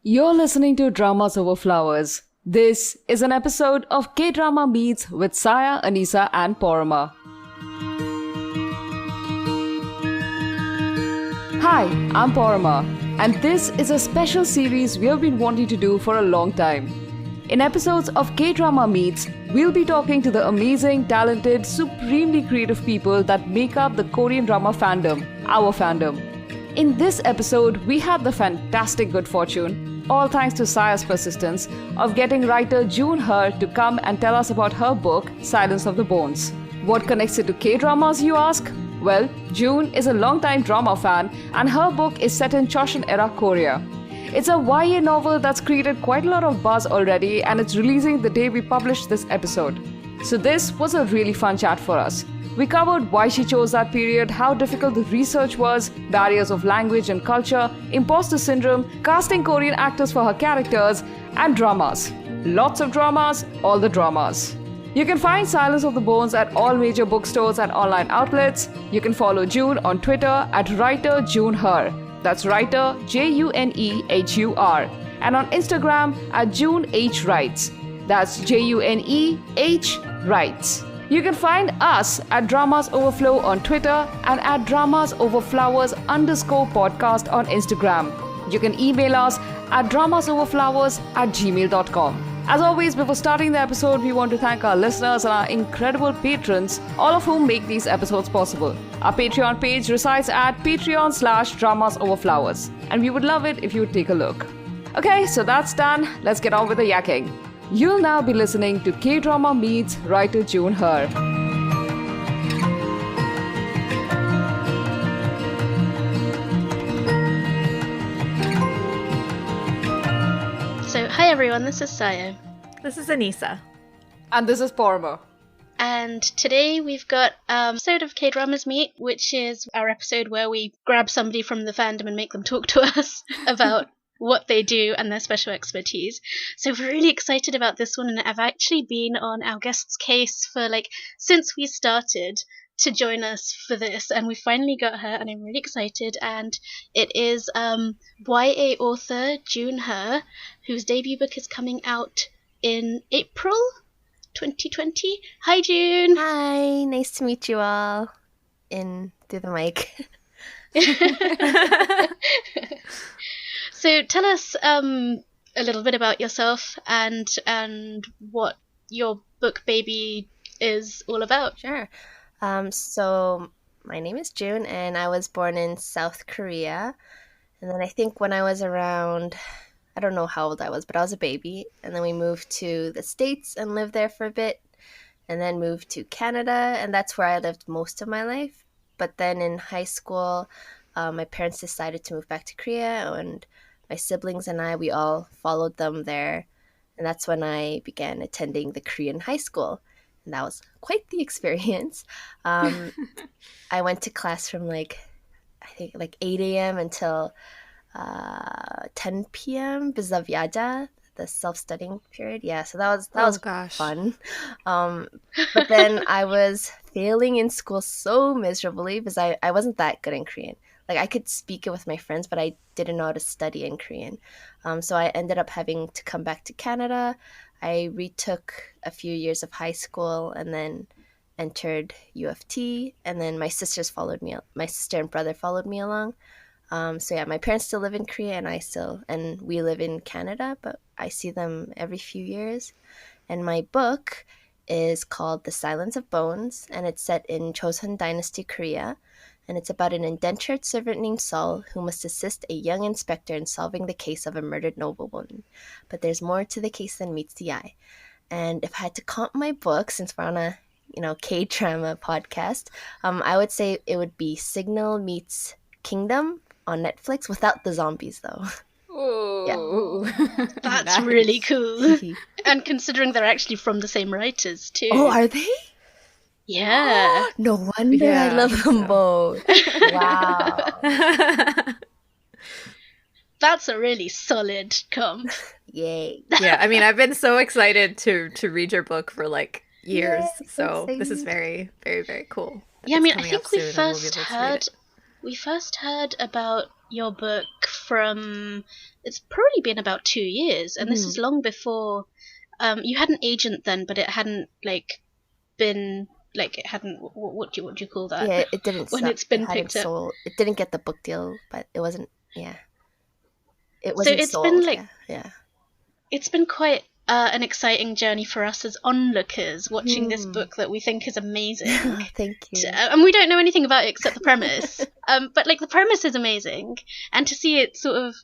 You're listening to Dramas Over Flowers. This is an episode of Kdrama Meets with Saya, Anisa and Porama. Hi, I'm Porama, and this is a special series we have been wanting to do for a long time. In episodes of Kdrama Meets, we'll be talking to the amazing, talented, supremely creative people that make up the Korean drama fandom, our fandom. In this episode, we had the fantastic good fortune, all thanks to Saya's persistence, of getting writer June Hur to come and tell us about her book, Silence of the Bones. What connects it to K-dramas, you ask? Well, June is a longtime drama fan, and her book is set in Joseon-era Korea. It's a YA novel that's created quite a lot of buzz already, and it's releasing the day we published this episode. So this was a really fun chat for us. We covered why she chose that period, how difficult the research was, barriers of language and culture, imposter syndrome, casting Korean actors for her characters, and dramas. Lots of dramas, all the dramas. You can find Silence of the Bones at all major bookstores and online outlets. You can follow June on Twitter at writer June Hur. That's writer JUNEHUR. And on Instagram at June H Writes. That's JUNEH Writes. You can find us at Dramas Overflow on Twitter and at dramasoverflowers_podcast on Instagram. You can email us at dramasoverflowers@gmail.com. As always, before starting the episode, we want to thank our listeners and our incredible patrons, all of whom make these episodes possible. Our Patreon page resides at patreon.com/dramasoverflowers, and we would love it if you would take a look. Okay, so that's done. Let's get on with the yakking. You'll now be listening to Kdrama Meets writer June Hur. So, hi everyone, this is Saya. This is Anisa. And this is Porama. And today we've got an episode of Kdrama Meets, which is our episode where we grab somebody from the fandom and make them talk to us about what they do and their special expertise. So we're really excited about this one, and I've actually been on our guest's case for since we started to join us for this, and we finally got her, and I'm really excited. And it is YA author June Hur, whose debut book is coming out in April 2020. Hi June. Hi, nice to meet you all in through the mic. So tell us a little bit about yourself and what your book baby is all about. Sure. So my name is June, and I was born in South Korea. And then I think when I was around, I don't know how old I was, but I was a baby. And then we moved to the States and lived there for a bit, and then moved to Canada, and that's where I lived most of my life. But then in high school, my parents decided to move back to Korea, and my siblings and I, we all followed them there. And that's when I began attending the Korean high school. And that was quite the experience. I went to class from I think 8 a.m. until 10 p.m. because of Yaja, the self-studying period. Yeah, so that was fun. But then I was failing in school so miserably because I wasn't that good in Korean. I could speak it with my friends, but I didn't know how to study in Korean. So I ended up having to come back to Canada. I retook a few years of high school and then entered U of T. And then my sister and brother followed me along. So yeah, my parents still live in Korea, and we live in Canada, but I see them every few years. And my book is called The Silence of Bones, and it's set in Joseon Dynasty, Korea. And it's about an indentured servant named Seol who must assist a young inspector in solving the case of a murdered noblewoman. But there's more to the case than meets the eye. And if I had to comp my book, since we're on a K-drama podcast, I would say it would be Signal meets Kingdom on Netflix, without the zombies though. Ooh. Yeah. That's Nice. really cool. And considering they're actually from the same writers too. Oh, are they? Yeah. No wonder I love them both. Wow. That's a really solid comp. Yay. Yeah, I mean, I've been so excited to read your book for years, Yay, so same. this is very, very, very cool. Yeah, I It's mean, I coming think up we soon and we'll be first able to read heard it. we first heard about your book from, it's probably been about 2 years, and this is long before you had an agent then, but it hadn't been it hadn't what do you call that? Yeah, it didn't when sell. it's been It hadn't picked up. sold. It didn't get the book deal, but it wasn't. Yeah, it So wasn't it's sold. been yeah. it's been quite an exciting journey for us as onlookers watching this book that we think is amazing. Thank you. And we don't know anything about it except the premise. But the premise is amazing, and to see it sort of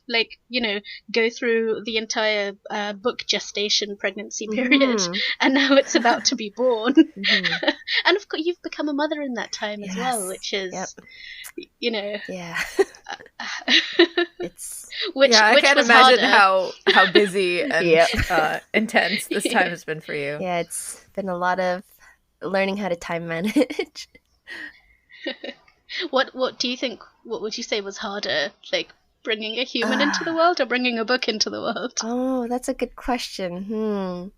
go through the entire book gestation pregnancy period, and now it's about to be born. And of course you've become a mother in that time as well, which is Yeah. It's which I can't was imagine harder. how busy and intense this time has been for you. yeah. It's been a lot of learning how to time manage. What do you think? What would you say was harder, bringing a human into the world or bringing a book into the world? Oh, that's a good question.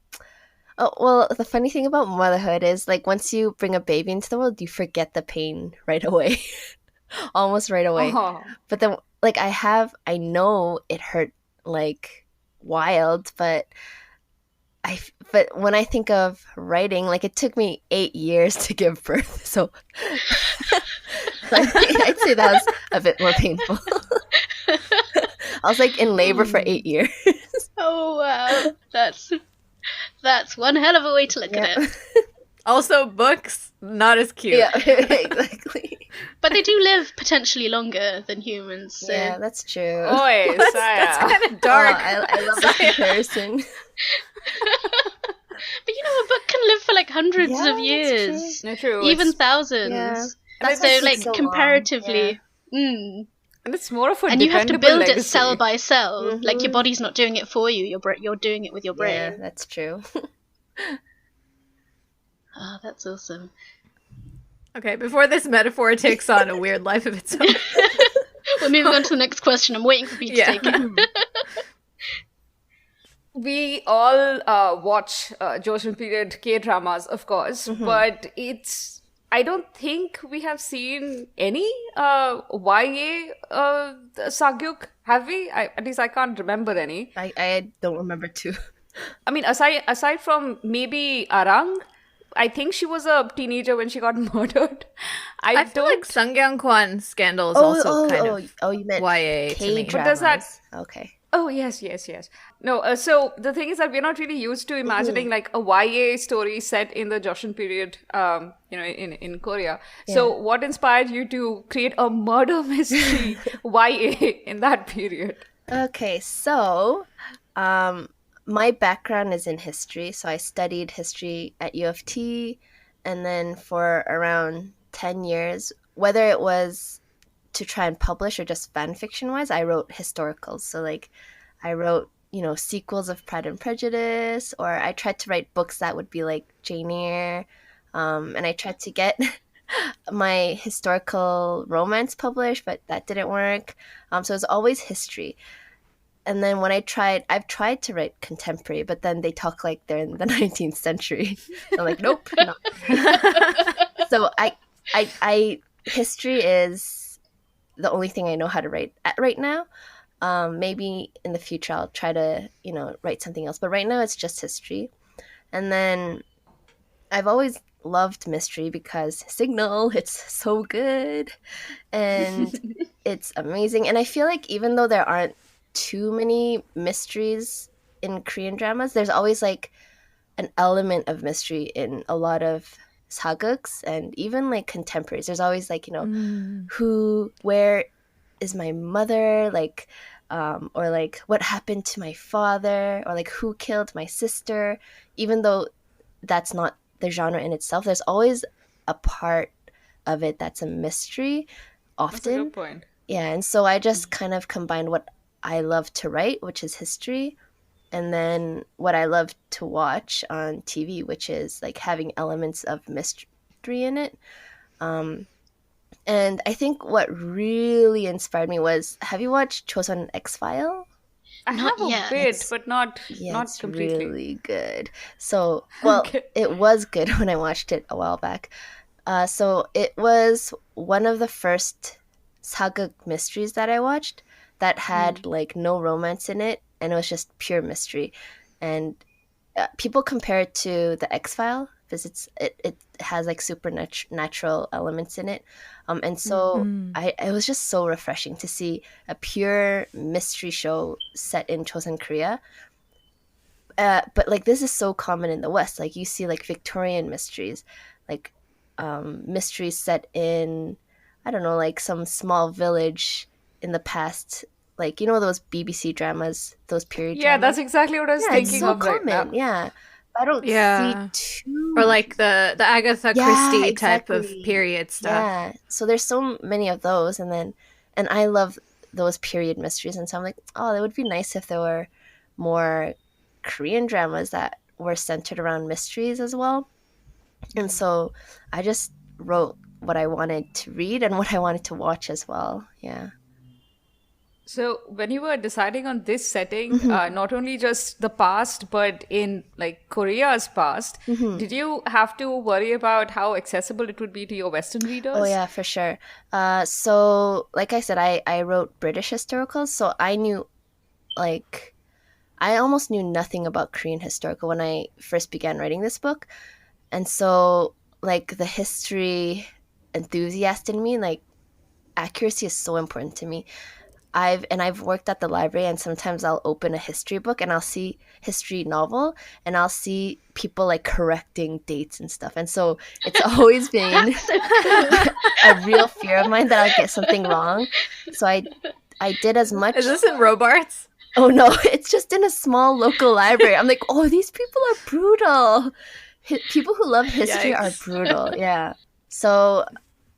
Oh, well, the funny thing about motherhood is once you bring a baby into the world, you forget the pain right away. Almost right away. Oh. But then I know it hurt wild, but when I think of writing, it took me 8 years to give birth, so I'd say that was a bit more painful. I was in labor for 8 years. Oh wow, that's one hell of a way to look at it. Also, books, not as cute. Yeah, exactly. But they do live potentially longer than humans. So. Yeah, that's true. Oi, That's Saya. kind of dark. I love the comparison. But a book can live for hundreds Yeah, of that's years, No, true. even It's- thousands. Yeah. That's That's so why it's so long. comparatively. and it's more of a And you have to dependable build it legacy. cell by cell. Mhm. Your body's not doing it for you. You're doing it with your Yeah, brain. that's true. Oh, that's awesome. Okay, before this metaphor takes on a weird life of its own. We're moving on to the next question. I'm waiting for you to Yeah. take it. We all watch Joseon period K-dramas, of course, but I don't think we have seen any YA sagyuk, have we? At least I can't remember any. I don't remember too. I mean, aside from maybe Arang, I think she was a teenager when she got murdered. I feel like Sungkyung Kwan scandal is also kind of you meant YA to me. K-dramas. But does that- Okay. Oh, yes. No, so the thing is that we're not really used to imagining a YA story set in the Joseon period, in Korea. So what inspired you to create a murder mystery YA in that period? Okay, so my background is in history. So I studied history at U of T, and then for around 10 years, whether it was to try and publish or just fan fiction wise, I wrote historicals. So I wrote, sequels of Pride and Prejudice, or I tried to write books that would be like Jane Eyre, and I tried to get my historical romance published, but that didn't work. So it was always history. And then when I've tried to write contemporary, but then they talk like they're in the 19th century. I'm like, nope, no. So I history is the only thing I know how to write right now. Maybe in the future I'll try to, write something else. But right now it's just history. And then I've always loved mystery because Signal, it's so good. And it's amazing. And I feel like even though there aren't too many mysteries in Korean dramas, there's always an element of mystery in a lot of saguks and even contemporaries. There's always where is my mother, or what happened to my father, or who killed my sister. Even though that's not the genre in itself, there's always a part of it that's a mystery often. That's a good point. Yeah, and so I just kind of combined what I love to write, which is history, and then what I love to watch on TV, which is having elements of mystery in it. And I think what really inspired me was, have you watched Chosun X-File? I Not have a yet. bit, but not It's completely. really good. So, well, Okay. it was good when I watched it a while back. So it was one of the first saga mysteries that I watched that had like no romance in it, and it was just pure mystery. And people compare it to the X-File because it has like supernatural elements in it, and so it was just so refreshing to see a pure mystery show set in Chosun Korea. But like this is so common in the West. Like you see like Victorian mysteries, like mysteries set in, I don't know, like some small village in the past. Like, you know, those BBC dramas, those period Yeah, dramas. that's exactly what I was Yeah, it's thinking so of right now. common. Yeah, I don't Yeah. see too Or like the Agatha Yeah, Christie type of exactly. period stuff. Yeah, so there's so many of those, and I love those period mysteries, and so I'm like, oh, it would be nice if there were more Korean dramas that were centered around mysteries as well. And so I just wrote what I wanted to read and what I wanted to watch as well. Yeah. So when you were deciding on this setting, Mm-hmm. not only just the past, but in like Korea's past, Mm-hmm. did you have to worry about how accessible it would be to your Western readers? Oh yeah, for sure. So like I said, I wrote British historicals, so I knew like I almost knew nothing about Korean historical when I first began writing this book. And so like the history enthusiast in me, like accuracy is so important to me. I've worked at the library, and sometimes I'll open a history book and I'll see history novel and I'll see people like correcting dates and stuff. And so it's always been a real fear of mine that I'll get something wrong. So I did as much. Is this in Robarts? Oh no, it's just in a small local library. I'm like, oh, these people are brutal. People who love history are Yikes. brutal. Yeah. So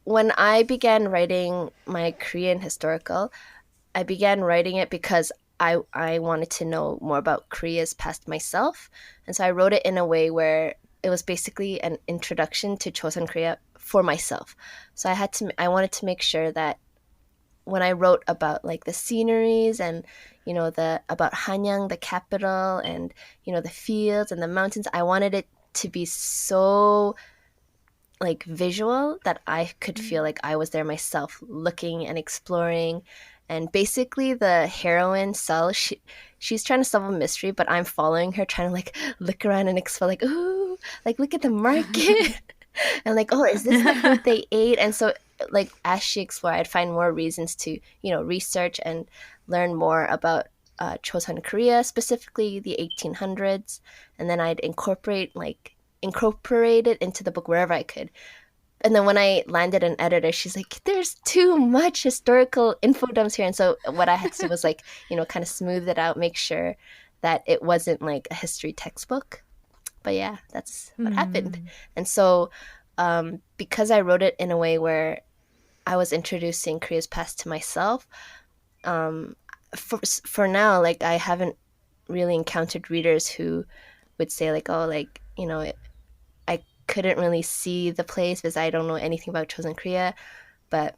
when I began writing my Korean historical, I began writing it because I wanted to know more about Korea's past myself. And so I wrote it in a way where it was basically an introduction to Chosun Korea for myself. So I wanted to make sure that when I wrote about like the sceneries and, you know, about Hanyang, the capital, and, you know, the fields and the mountains, I wanted it to be so like visual that I could feel like I was there myself, looking and exploring. And basically the heroine, Seol, she's trying to solve a mystery, but I'm following her, trying to like look around and explore, like, ooh, like look at the market. And like, oh, is this the food they ate? And so like as she explored, I'd find more reasons to, you know, research and learn more about Chosun Korea, specifically the 1800s. And then I'd incorporate it into the book wherever I could. And then when I landed an editor, she's like, there's too much historical info dumps here. And so what I had to do was like, you know, kind of smooth it out, make sure that it wasn't like a history textbook. But yeah, that's what happened. And so because I wrote it in a way where I was introducing Korea's past to myself, for now, like I haven't really encountered readers who would say like, oh, like, you know, I couldn't really see the place because I don't know anything about Chosun Korea. But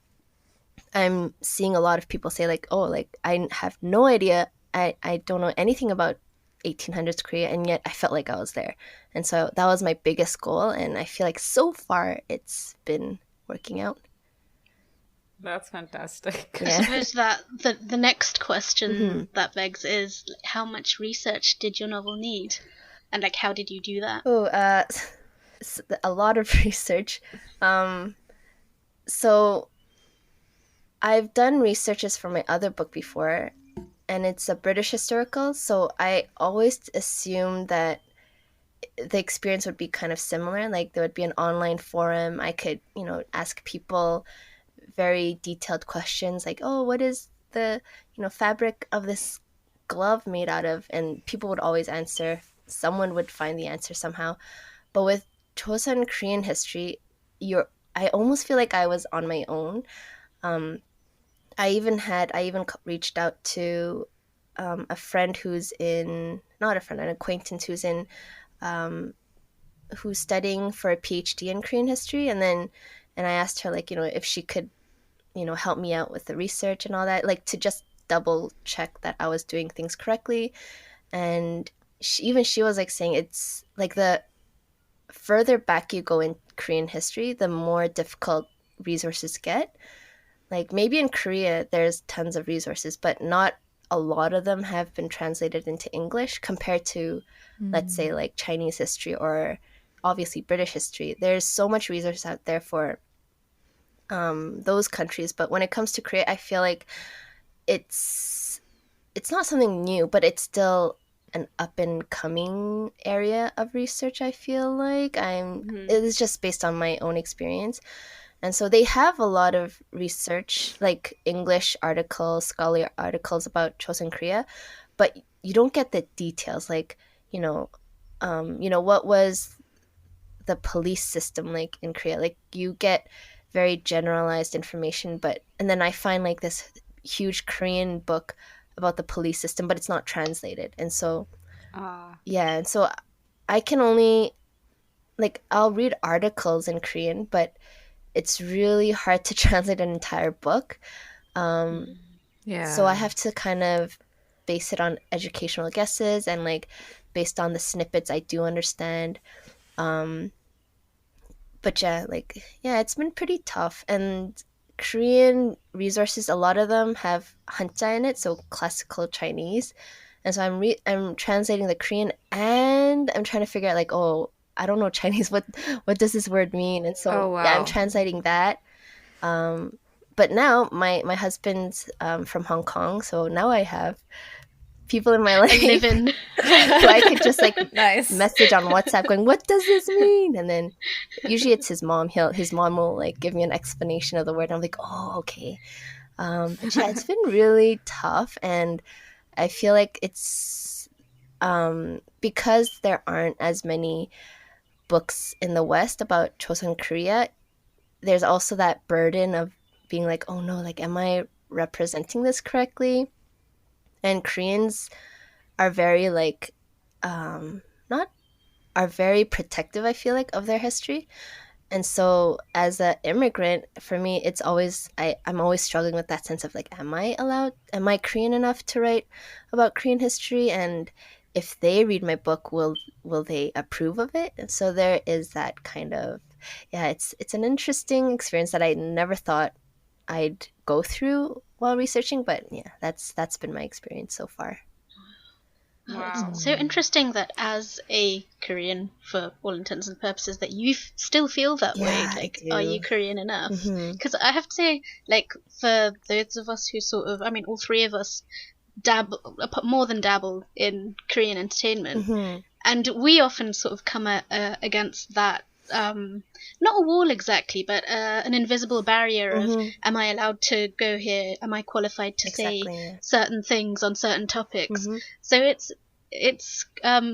I'm seeing a lot of people say like, oh, like I have no idea. I don't know anything about 1800s Korea, and yet I felt like I was there. And so that was my biggest goal, and I feel like so far it's been working out. That's fantastic. I Yeah. suppose that the next question that begs is how much research did your novel need, and like how did you do that? Oh, a lot of research. So I've done researches for my other book before, and it's a British historical. So I always assumed that the experience would be kind of similar. Like there would be an online forum. I could, you know, ask people very detailed questions like, oh, what is the, you know, fabric of this glove made out of? And people would always answer. Someone would find the answer somehow. But with Chosun Korean history, I almost feel like I was on my own. I even reached out to a friend an acquaintance who's studying for a PhD in Korean history, and I asked her like, you know, if she could, you know, help me out with the research and all that, like to just double check that I was doing things correctly. And she was like saying it's like the further back you go in Korean history, the more difficult resources get. like maybe in Korea there's tons of resources, but not a lot of them have been translated into English compared to, let's say, like Chinese history or obviously British history. There's so much resource out there for those countries, but when it comes to Korea, I feel like it's not something new, but it's still an up and coming area of research. I feel like it is just based on my own experience. And so they have a lot of research, like English articles, scholarly articles about Joseon Korea, but you don't get the details, like, what was the police system like in Korea? Like, you get very generalized information, and then I find like this huge Korean book about the police system, but it's not translated. And so, and so I can only, like, I'll read articles in Korean, but it's really hard to translate an entire book. So I have to kind of base it on educational guesses and like based on the snippets I do understand. But it's been pretty tough. And Korean resources, a lot of them have Hanja in it, so classical Chinese. And so I'm translating the Korean, and I'm trying to figure out, like, oh, I don't know Chinese. What does this word mean? And so I'm translating that. But now my husband's from Hong Kong, so now I have people in my life I live in. so I could just like Nice. message on WhatsApp going, what does this mean? And then usually it's his mom. His mom will like give me an explanation of the word. And I'm like, oh, okay. But yeah, it's been really tough, and I feel like it's because there aren't as many books in the West about Joseon Korea. There's also that burden of being like, oh no, like, am I representing this correctly? And Koreans are very like are very protective, I feel like, of their history. And so as an immigrant, for me, it's always I'm always struggling with that sense of like, am I Korean enough to write about Korean history? And if they read my book, will they approve of it? And so there is that kind of, it's an interesting experience that I never thought I'd go through while researching, but yeah, that's been my experience so far. Wow. It's so interesting that as a Korean, for all intents and purposes, that you still feel that way. Like, are you Korean enough? Because I have to say, like, for those of us who sort of, I mean, all three of us more than dabble in Korean entertainment, and we often sort of come against that. Not a wall exactly, but an invisible barrier of, am I allowed to go here? Am I qualified to say certain things on certain topics? So it's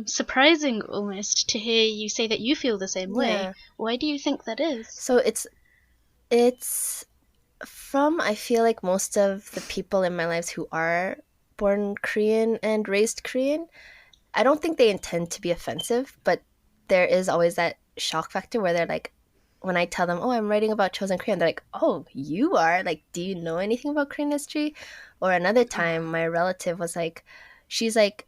surprising almost to hear you say that you feel the same way. Why do you think that is? So it's from, I feel like, most of the people in my lives who are born Korean and raised Korean. I don't think they intend to be offensive, but there is always that shock factor where they're like, when I tell them, oh, I'm writing about Joseon Korea, they're like, oh, you are? Like, do you know anything about Korean history? Or another time, my relative was like, she's like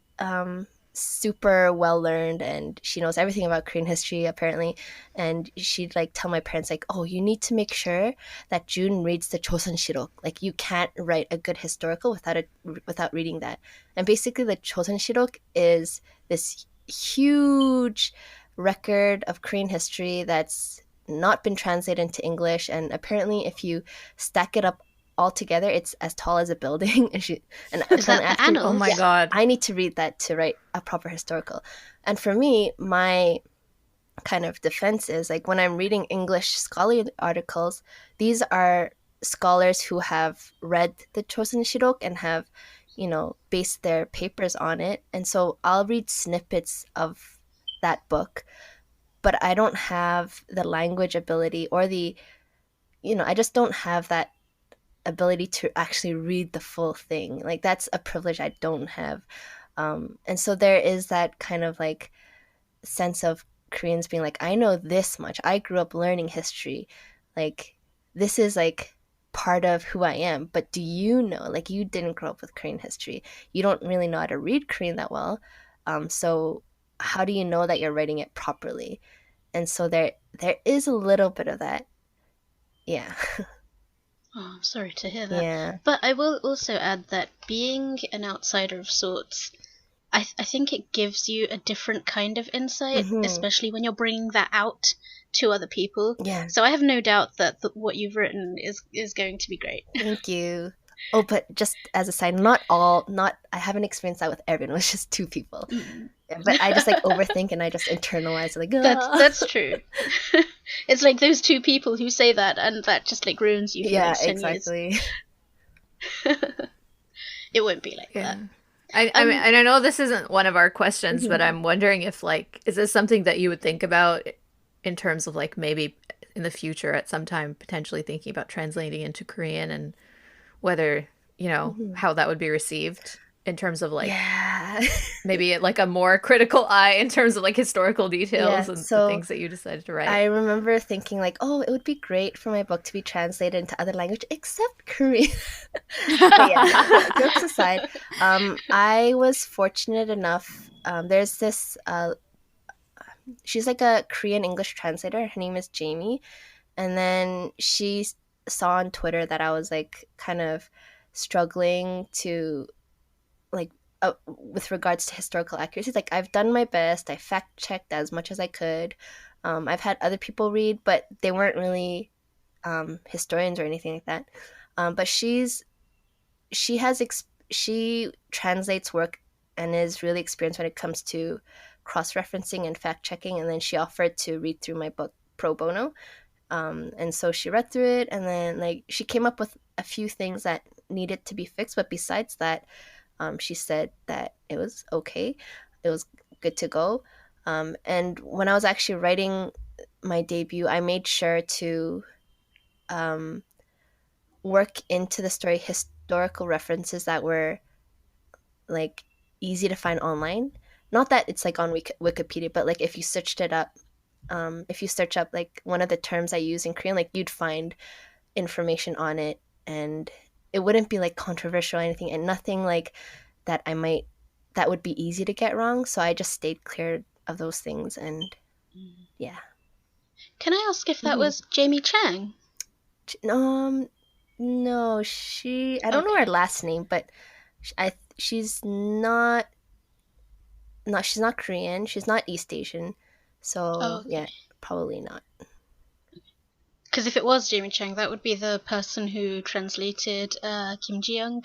super well learned and she knows everything about Korean history apparently, and she'd like tell my parents like, oh, you need to make sure that June reads the Joseon Shirok. Like, you can't write a good historical without reading that. And basically the Joseon Shirok is this huge record of Korean history that's not been translated into English, and apparently if you stack it up all together, it's as tall as a building. And Is that the annals? Oh my god. I need to read that to write a proper historical. And for me, my kind of defense is like, when I'm reading English scholarly articles, these are scholars who have read the Joseon Shirok and have, based their papers on it. And so I'll read snippets of that book, but I don't have the language ability or I just don't have that ability to actually read the full thing. Like, that's a privilege I don't have. And so there is that kind of like sense of Koreans being like, I know this much. I grew up learning history. Like, this is like part of who I am. But do you know, like, you didn't grow up with Korean history. You don't really know how to read Korean that well. So how do you know that you're writing it properly? And so there is a little bit of that. Yeah. Oh, I'm sorry to hear that. Yeah. But I will also add that being an outsider of sorts, I think it gives you a different kind of insight, especially when you're bringing that out to other people. Yeah. So I have no doubt that what you've written is going to be great. Thank you. Oh, but just as a side, I haven't experienced that with everyone. It was just 2 people. But I just like overthink and I just internalize it, like, That's true. It's like those 2 people who say that, and that just like ruins you for the yeah, next 10 exactly. years. It won't be like that. I mean, and I know this isn't one of our questions, but I'm wondering if, like, is this something that you would think about in terms of, like, maybe in the future at some time potentially thinking about translating into Korean, and whether, you know, how that would be received in terms of, like, maybe like a more critical eye in terms of, like, historical details and the things that you decided to write. I remember thinking, like, oh, it would be great for my book to be translated into other language except Korean. But yeah, jokes aside, I was fortunate enough. There's this, she's like a Korean English translator. Her name is Jamie. And then she saw on Twitter that I was, like, kind of struggling to, like, with regards to historical accuracy. Like, I've done my best. I fact-checked as much as I could. I've had other people read, but they weren't really historians or anything like that. But she translates work and is really experienced when it comes to cross-referencing and fact-checking. And then she offered to read through my book pro bono. And so she read through it, and then, like, she came up with a few things that needed to be fixed. But besides that, she said that it was okay. It was good to go. And when I was actually writing my debut, I made sure to work into the story historical references that were, like, easy to find online. Not that it's, like, on Wikipedia, but, like, if you searched it up, if you search up, like, one of the terms I use in Korean, like, you'd find information on it, and it wouldn't be, like, controversial or anything, and nothing, like, that would be easy to get wrong. So I just stayed clear of those things, and yeah. Can I ask if that was Jamie Chang? No, I don't know her last name, but she's not Korean. She's not East Asian. So, yeah, probably not. Because if it was Jamie Chang, that would be the person who translated Kim Ji-young,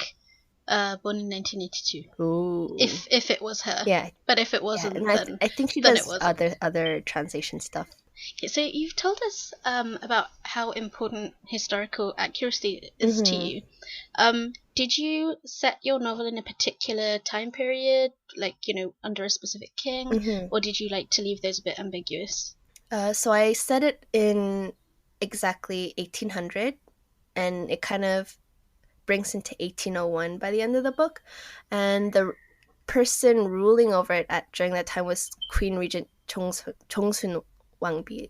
born in 1982. Ooh. If it was her. Yeah. But if it wasn't, then I think she then does other translation stuff. Okay, so you've told us about how important historical accuracy is to you. Did you set your novel in a particular time period, like, you know, under a specific king, or did you like to leave those a bit ambiguous? So I set it in exactly 1800, and it kind of brings into 1801 by the end of the book, and the person ruling over it during that time was Queen Regent Jongsun Wangbi.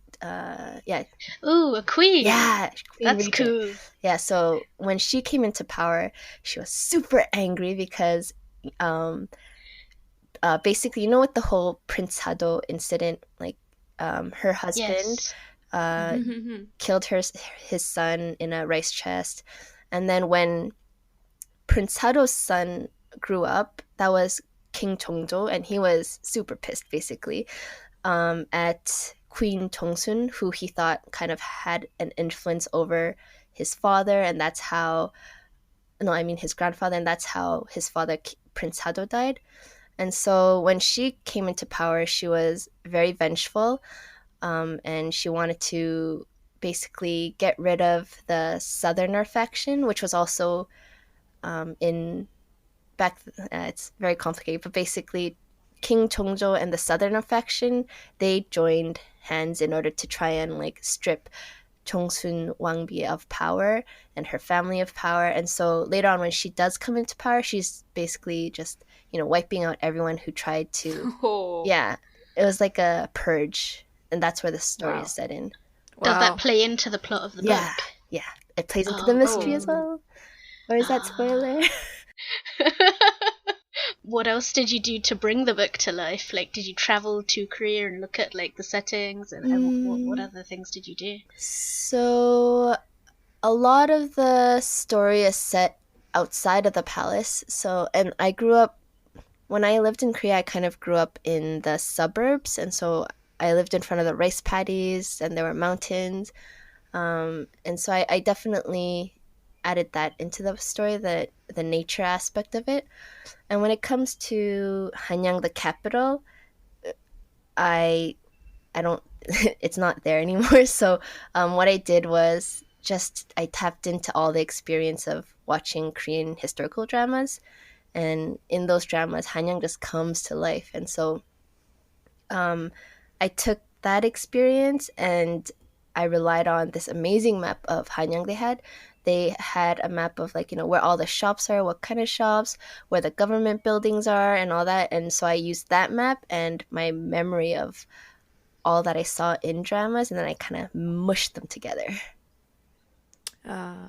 Ooh, a queen. Yeah, that's Regent. Cool. Yeah, so when she came into power, she was super angry because basically, you know, with the whole Prince Hado incident, like, her husband killed his son in a rice chest, and then when Prince Hado's son grew up, that was King Jongjo, and he was super pissed, basically, at Queen Jongsun, who he thought kind of had an influence over his father, and that's how, his grandfather, and that's how his father, Prince Hado, died. And so when she came into power, she was very vengeful, and she wanted to basically get rid of the Southerner faction, which was also it's very complicated, but basically King Jongjo and the Southerner faction, they joined hands in order to try and, like, strip Jongsun Wangbi of power and her family of power. And so later on, when she does come into power, she's basically just, wiping out everyone who tried to yeah, it was like a purge, and that's where the story is set in. Does that play into the plot of the book? Yeah, it plays into the mystery as well. Or is that spoiler? What else did you do to bring the book to life? Like, did you travel to Korea and look at, like, the settings, and what other things did you do? So a lot of the story is set outside of the palace. So, and I grew up, when I lived in Korea, I kind of grew up in the suburbs. And so I lived in front of the rice paddies and there were mountains. And so I definitely added that into the story, the nature aspect of it. And when it comes to Hanyang, the capital, I don't, it's not there anymore. So what I did was just I tapped into all the experience of watching Korean historical dramas, and in those dramas, Hanyang just comes to life. And so I took that experience and I relied on this amazing map of Hanyang they had. They had a map of like, where all the shops are, what kind of shops, where the government buildings are and all that. And so I used that map and my memory of all that I saw in dramas, and then I kind of mushed them together.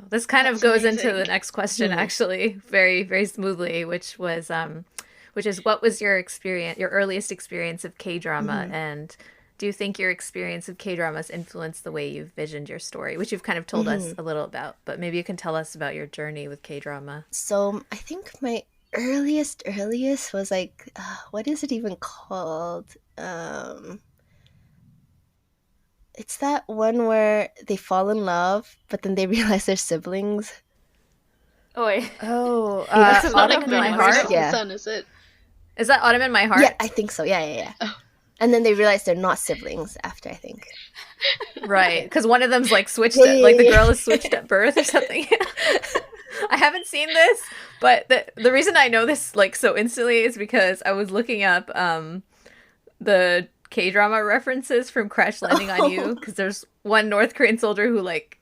This kind of goes amazing. into the next question, actually, very, very smoothly, which is what was your experience, your earliest experience of K-drama, and do you think your experience of K-dramas influenced the way you've visioned your story, which you've kind of told us a little about, but maybe you can tell us about your journey with K-drama. So I think my earliest was like, what is it even called? It's that one where they fall in love, but then they realize they're siblings. Oh, wait. Oh, That's It's not Autumn like in My Very Heart? Merciful Yeah. Son, is it? Is that Autumn in My Heart? yeah, I think so. Yeah. Oh. And then they realize they're not siblings after, I think. Right, because one of them's like switched, Yeah. like the girl is switched at birth or something. I haven't seen this, but the reason I know this like so instantly is because I was looking up the K-drama references from Crash Landing on You, because there's one North Korean soldier who like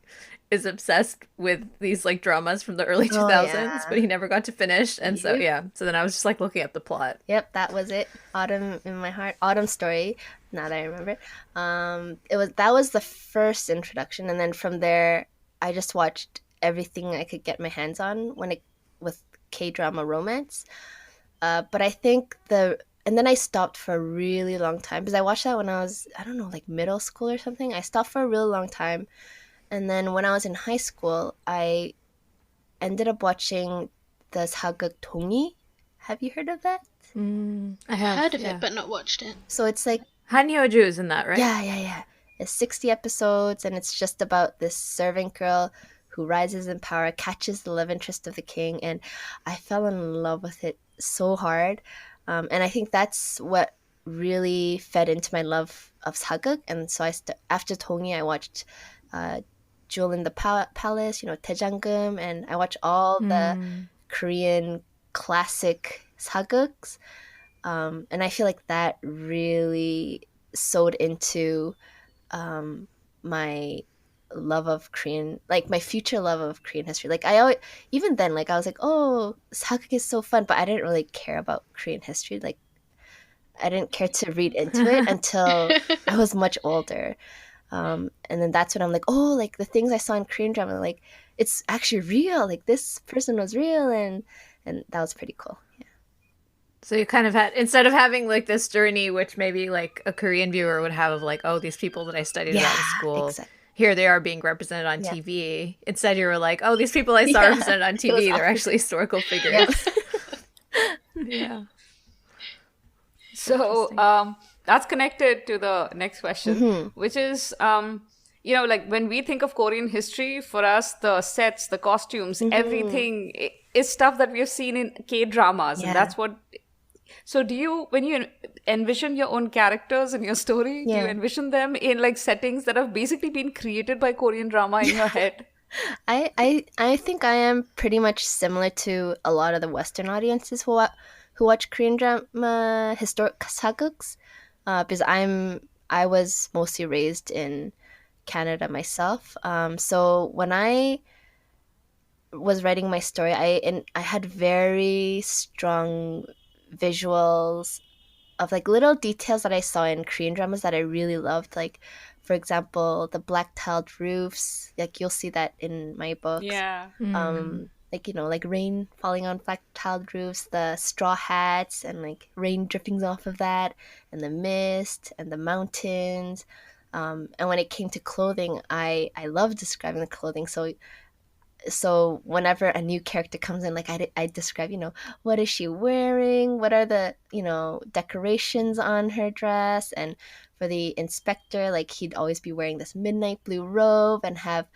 is obsessed with these like dramas from the early 2000s, yeah. but he never got to finish, and so then I was just like looking up the plot. Yep, that was it. Autumn in My Heart. Autumn Story. Now that I remember, that was the first introduction, and then from there, I just watched everything I could get my hands on with K-drama romance. But I think and then I stopped for a really long time because I watched that when I was, I don't know, like middle school or something. I stopped for a really long time, and then when I was in high school, I ended up watching the 사극 동이. Have you heard of that? I have Heard of it, but not watched it. So it's like, Han Hyo-ju's in that, right? yeah. It's 60 episodes, and it's just about this servant girl who rises in power, catches the love interest of the king, and I fell in love with it so hard. And I think that's what really fed into my love of 사극. And so after 동이, I watched Jewel in the Palace, 대장금, and I watched all the Korean classic 사극s. And I feel like that really sewed into my love of Korean, like my future love of Korean history. Like even then, like I was like, oh, sageuk is so fun, but I didn't really care about Korean history. Like I didn't care to read into it until I was much older. And then that's when I'm like, oh, like the things I saw in Korean drama, like it's actually real. Like this person was real, and that was pretty cool. Yeah. So you kind of had, instead of having like this journey, which maybe like a Korean viewer would have of like, oh, these people that I studied about in school, here they are being represented on TV. Instead, you were like, oh, these people I saw represented on TV, they're actually historical figures. Yeah. So that's connected to the next question, which is, like when we think of Korean history, for us, the sets, the costumes, everything is stuff that we have seen in K-dramas. And that's what... So when you envision your own characters in your story, do you envision them in like settings that have basically been created by Korean drama in your head? I think I am pretty much similar to a lot of the Western audiences who watch Korean drama, historic sageuk's, because I was mostly raised in Canada myself. So when I was writing my story, I had very strong visuals of like little details that I saw in Korean dramas that I really loved. Like, for example, the black tiled roofs. Like you'll see that in my books. Yeah. Like like rain falling on black tiled roofs, the straw hats, and like rain drippings off of that, and the mist and the mountains. And when it came to clothing, I love describing the clothing. So whenever a new character comes in, like I describe, what is she wearing? What are the, decorations on her dress? And for the inspector, like he'd always be wearing this midnight blue robe and have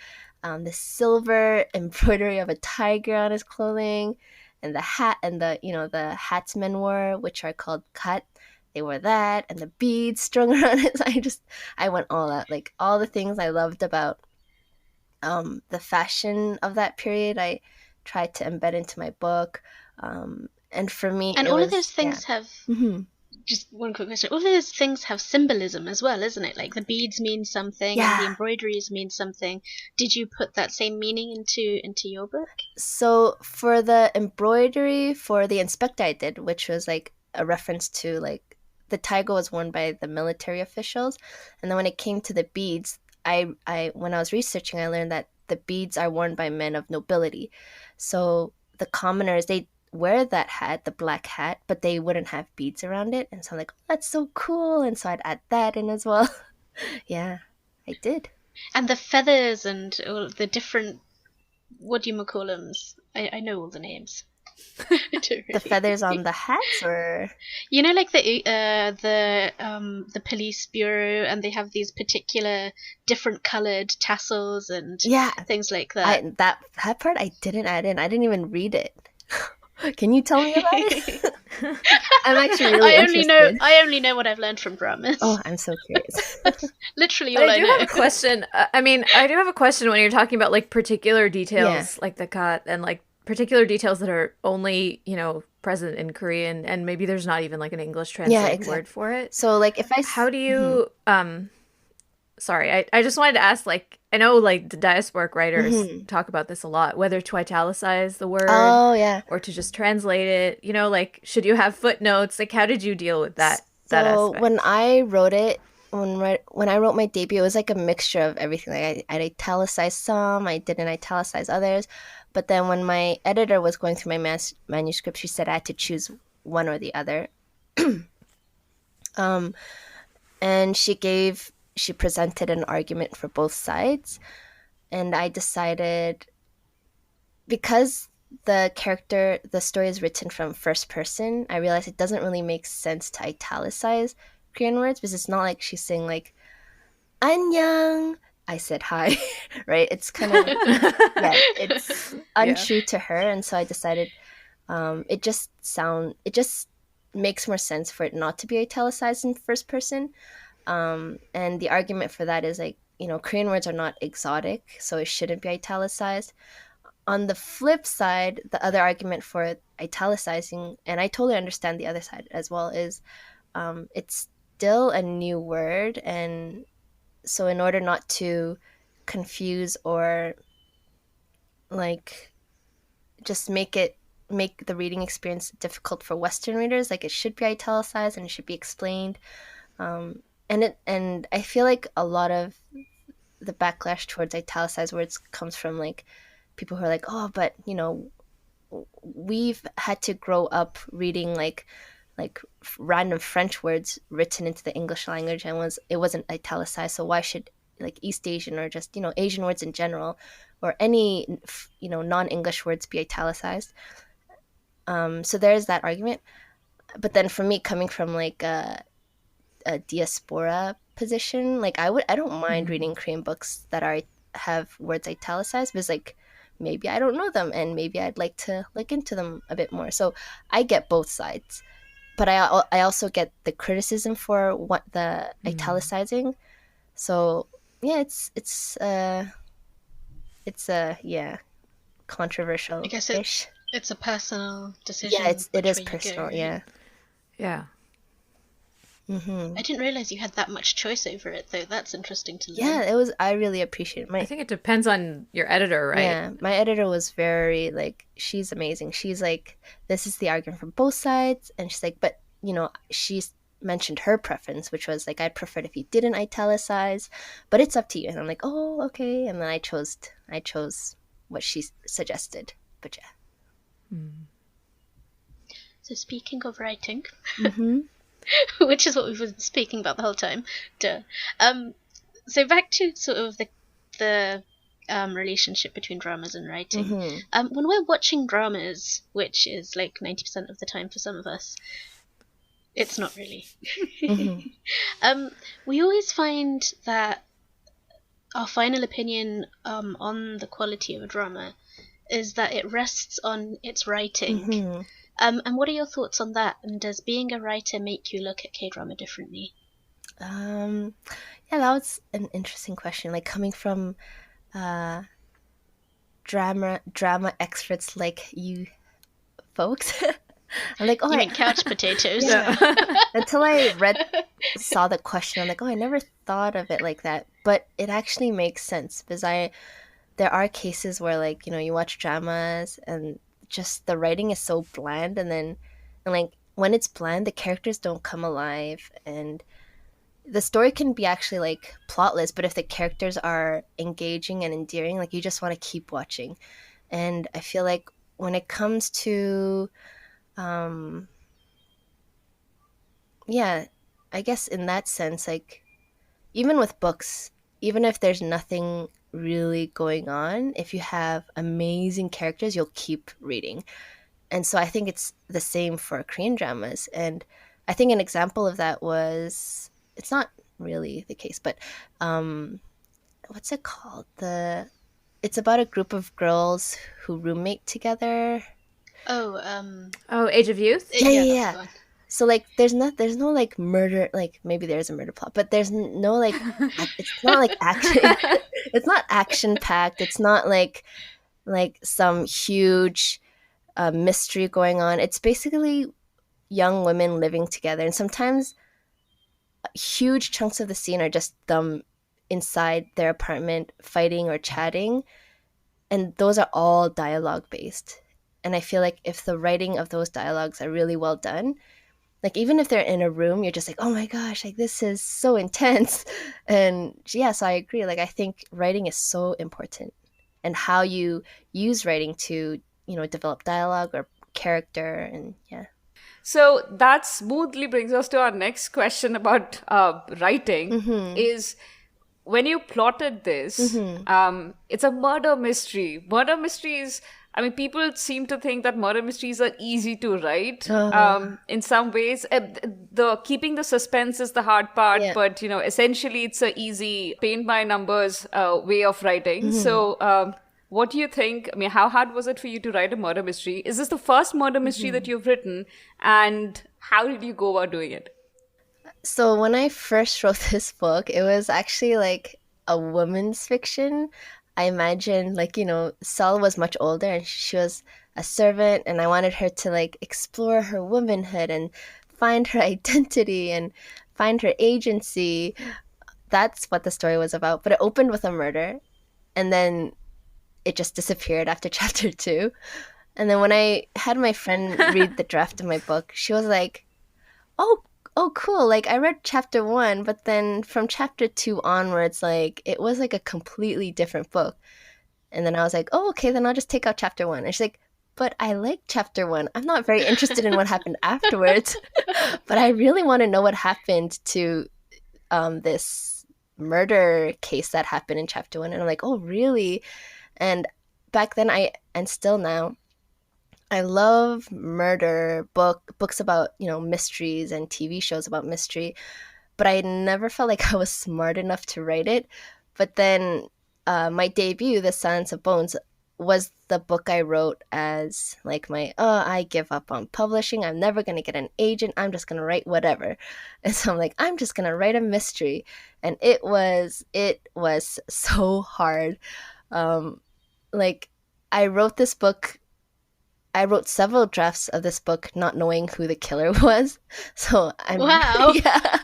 this silver embroidery of a tiger on his clothing, and the hat and the hats men wore, which are called kat. They wore that, and the beads strung around it. I went all out, like all the things I loved about the fashion of that period, I tried to embed into my book. And for me, And all of those things have, Mm-hmm. just one quick question, all of those things have symbolism as well, isn't it? Like the beads mean something, Yeah. and the embroideries mean something. Did you put that same meaning into your book? So for the embroidery for the inspector I did, which was like a reference to like the tiger was worn by the military officials. And then when it came to the beads, I when I was researching, I learned that the beads are worn by men of nobility. So the commoners, they wear that hat, the black hat, but they wouldn't have beads around it. And so I'm like, oh, that's so cool. And so I'd add that in as well. Yeah, I did. And the feathers and all the different, what do you call them? I know all the names. The feathers on the hats, or like the police bureau, and they have these particular different colored tassels and things like that. That part I didn't add in. I didn't even read it. Can you tell me about it? I'm actually really interested. I only know what I've learned from dramas. Oh, I'm so curious. Literally But all I I do know. have a question. I do have a question when you're talking about like particular details, like the cut, and like particular details that are only, present in Korean, and maybe there's not even like an English translated word for it. So like if I... How do you... Sorry, I just wanted to ask, like, I know like the diasporic writers talk about this a lot, whether to italicize the word or to just translate it, like, should you have footnotes? Like, how did you deal with that aspect? When I wrote it, when I wrote my debut, it was like a mixture of everything. Like I italicized some, I didn't italicize others. But then when my editor was going through my manuscript, she said I had to choose one or the other. And she presented an argument for both sides. And I decided, because the story is written from first person, I realized it doesn't really make sense to italicize Korean words, because it's not like she's saying like, 안녕, I said hi, right? It's kind of, it's untrue to her. And so I decided it just makes more sense for it not to be italicized in first person. And the argument for that is like, Korean words are not exotic, so it shouldn't be italicized. On the flip side, the other argument for italicizing, and I totally understand the other side as well, is it's still a new word. And so in order not to confuse or like just make the reading experience difficult for Western readers, like it should be italicized and it should be explained. And I feel like a lot of the backlash towards italicized words comes from like people who are like, oh, but we've had to grow up reading like random French words written into the English language, and it wasn't italicized, so why should like East Asian or just Asian words in general or any non-English words be italicized? So there's that argument. But then for me, coming from like a diaspora position, like I don't mind reading Korean books that have words italicized, because like maybe I don't know them and maybe I'd like to look into them a bit more. So I get both sides, but I also get the criticism for what the italicizing. So yeah, it's controversial. I guess it's a personal decision. Yeah, it is personal. Yeah. Mm-hmm. I didn't realize you had that much choice over it, though. That's interesting to learn. Yeah, it was. I really appreciate it. I think it depends on your editor, right? Yeah, my editor was very like, she's amazing. She's like, this is the argument from both sides, and she's like, but she's mentioned her preference, which was like, I'd prefer it if you didn't italicize, but it's up to you. And I'm like, oh, okay. And then I chose what she suggested. But yeah. So speaking of writing. Mm-hmm. Which is what we've been speaking about the whole time. Duh. So back to sort of the relationship between dramas and writing. When we're watching dramas, which is like 90% of the time for some of us, it's not really. We always find that our final opinion on the quality of a drama is that it rests on its writing. And what are your thoughts on that? And does being a writer make you look at K-drama differently? Yeah, that was an interesting question. Like coming from drama experts like you folks. I'm like, oh, you mean couch potatoes? Yeah. Until I saw the question, I'm like, oh, I never thought of it like that. But it actually makes sense because there are cases where, like, you know, you watch dramas and just the writing is so bland, and like when it's bland, the characters don't come alive, and the story can be actually like plotless, but if the characters are engaging and endearing, like you just want to keep watching. And I feel like when it comes to yeah, I guess in that sense, like even with books, even if there's nothing really going on, if you have amazing characters, you'll keep reading. And so I think it's the same for Korean dramas. And I think an example of that was, it's not really the case, but what's it called? It's about a group of girls who roommate together. Age of Youth? Yeah. So like there's no like murder, like maybe there's a murder plot, but there's no like it's not like action. It's not action packed. It's not like some huge mystery going on. It's basically young women living together, and sometimes huge chunks of the scene are just them inside their apartment fighting or chatting, and those are all dialogue based. And I feel like if the writing of those dialogues are really well done, like even if they're in a room, you're just like, oh my gosh, like this is so intense. And yeah, so I agree. Like I think writing is so important, and how you use writing to, you know, develop dialogue or character. And yeah. So that smoothly brings us to our next question about writing. Is when you plotted this, it's a murder mystery. Murder mysteries, I mean, people seem to think that murder mysteries are easy to write. In some ways, the keeping the suspense is the hard part, but you know, essentially, it's a easy paint by numbers way of writing. So, what do you think? I mean, how hard was it for you to write a murder mystery? Is this the first murder mystery that you've written, and how did you go about doing it? So when I first wrote this book, it was actually like a woman's fiction. I imagined, like, you know, Seol was much older and she was a servant, and I wanted her to like explore her womanhood and find her identity and find her agency. That's what the story was about. But it opened with a murder, and then it just disappeared after chapter 2. And then when I had my friend read the draft of my book, she was like, oh, cool. Like I read chapter 1, but then from chapter 2 onwards, like it was like a completely different book. And then I was like, oh, okay, then I'll just take out chapter 1. And she's like, but I like chapter 1. I'm not very interested in what happened afterwards, but I really want to know what happened to this murder case that happened in chapter 1. And I'm like, oh, really? And back then, and still now, I love murder books about, you know, mysteries and TV shows about mystery, but I never felt like I was smart enough to write it. But then my debut, The Silence of Bones, was the book I wrote as like my, I give up on publishing. I'm never going to get an agent. I'm just going to write whatever. And so I'm like, I'm just going to write a mystery. And it was so hard. Like I wrote this book. I wrote several drafts of this book not knowing who the killer was. So wow. Yeah.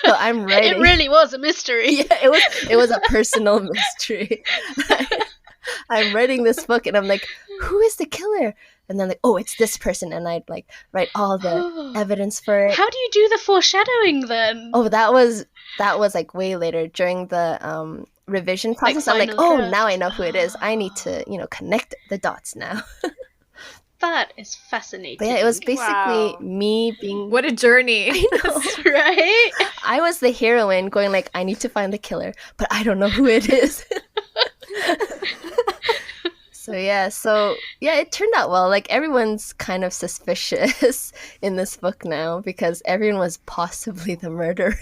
So I'm writing. It really was a mystery. Yeah, it was a personal mystery. I'm writing this book and I'm like, who is the killer? And then like, oh, it's this person, and I'd like write all the evidence for it. How do you do the foreshadowing then? Oh, that was like way later during the revision process. Like, I'm like, oh, now I know who it is. I need to, you know, connect the dots now. That is fascinating. But yeah, it was basically Wow. me being. What a journey. I know. Right? I was the heroine going like, I need to find the killer, but I don't know who it is. So yeah, it turned out well. Like everyone's kind of suspicious in this book now because everyone was possibly the murderer.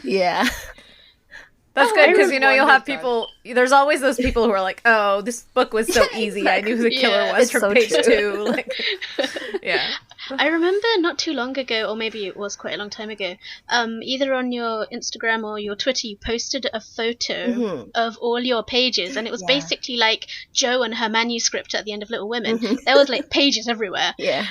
Yeah. That's Oh, good I because you'll have wondered that. people. There's always those people who are like, "Oh, this book was so Yeah, easy. I knew who the exactly. killer Yeah. was It's from so page true. 2." Like, yeah. I remember not too long ago, or maybe it was quite a long time ago, either on your Instagram or your Twitter, you posted a photo Mhm. of all your pages, and it was Yeah. basically like Jo and her manuscript at the end of Little Women. Mhm. There was like pages everywhere. Yeah.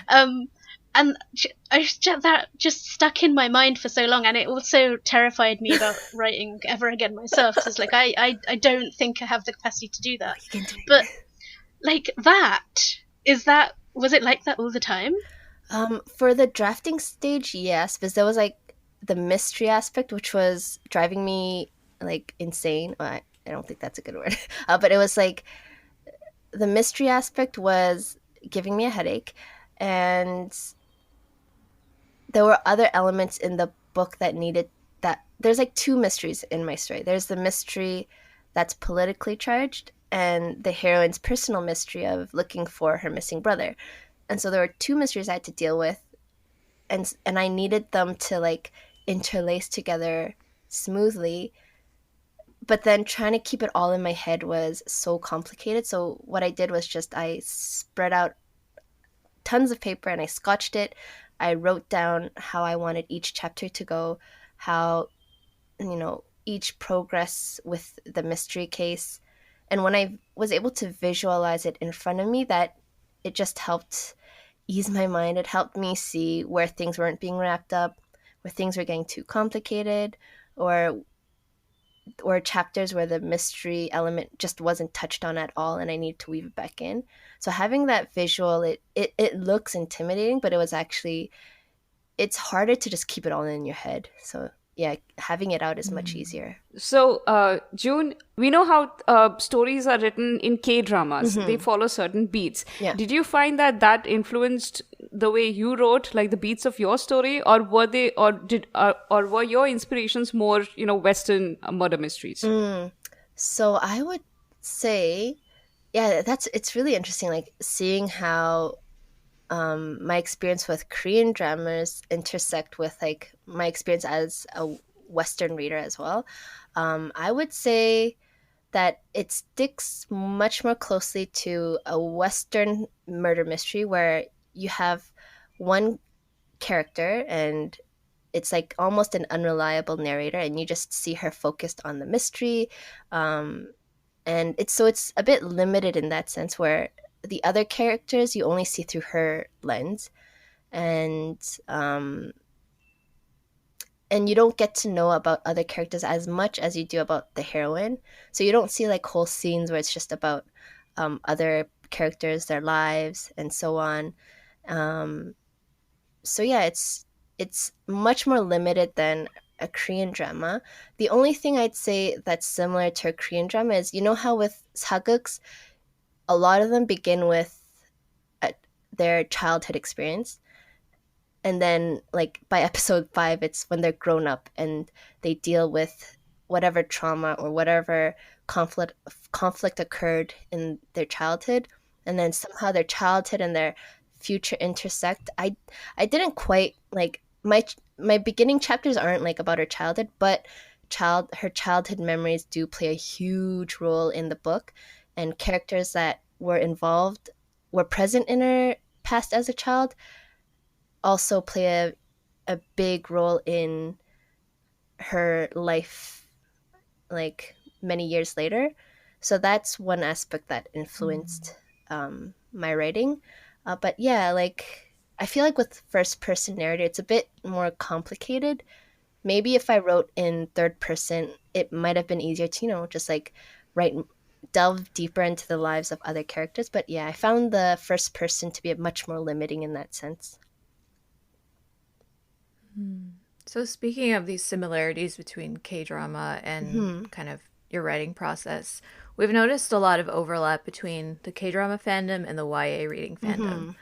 And that just stuck in my mind for so long, and it also terrified me about writing ever again myself. Because like I don't think I have the capacity to do that. You can do it. But like was it like that all the time? For the drafting stage, yes, because there was like the mystery aspect, which was driving me like insane. Well, I don't think that's a good word, but it was like the mystery aspect was giving me a headache, and there were other elements in the book that needed that. There's like two mysteries in my story. There's the mystery that's politically charged, and the heroine's personal mystery of looking for her missing brother. And so there were two mysteries I had to deal with, and I needed them to like interlace together smoothly. But then trying to keep it all in my head was so complicated. So what I did was just I spread out tons of paper and I scotched it. I wrote down how I wanted each chapter to go, how, each progress with the mystery case. And when I was able to visualize it in front of me, that it just helped ease my mind. It helped me see where things weren't being wrapped up, where things were getting too complicated, or chapters where the mystery element just wasn't touched on at all and I need to weave it back in. So having that visual, it looks intimidating, but it's harder to just keep it all in your head. So yeah, having it out is much easier. So, June, we know how stories are written in K-dramas. They follow certain beats. Yeah. Did you find that influenced the way you wrote, like the beats of your story, or were they, or were your inspirations more, Western murder mysteries? So I would say, yeah, it's really interesting, like seeing how my experience with Korean dramas intersect with like my experience as a Western reader as well. I would say that it sticks much more closely to a Western murder mystery where you have one character and it's like almost an unreliable narrator and you just see her focused on the mystery. And it's a bit limited in that sense where the other characters you only see through her lens, and you don't get to know about other characters as much as you do about the heroine. So you don't see like whole scenes where it's just about other characters, their lives, and so on. So yeah, it's much more limited than a Korean drama. The only thing I'd say that's similar to a Korean drama is, how with sageuk's, a lot of them begin with their childhood experience. And then, like, by episode 5, it's when they're grown up and they deal with whatever trauma or whatever conflict occurred in their childhood. And then somehow their childhood and their future intersect. I didn't quite, like, my beginning chapters aren't, like, about her childhood, but her childhood memories do play a huge role in the book. And characters that were present in her past as a child also play a big role in her life, like many years later. So that's one aspect that influenced my writing. But yeah, like I feel like with first person narrative, it's a bit more complicated. Maybe if I wrote in third person, it might have been easier to, just like delve deeper into the lives of other characters. But yeah, I found the first person to be much more limiting in that sense. So speaking of these similarities between K-drama and kind of your writing process, we've noticed a lot of overlap between the K-drama fandom and the YA reading fandom.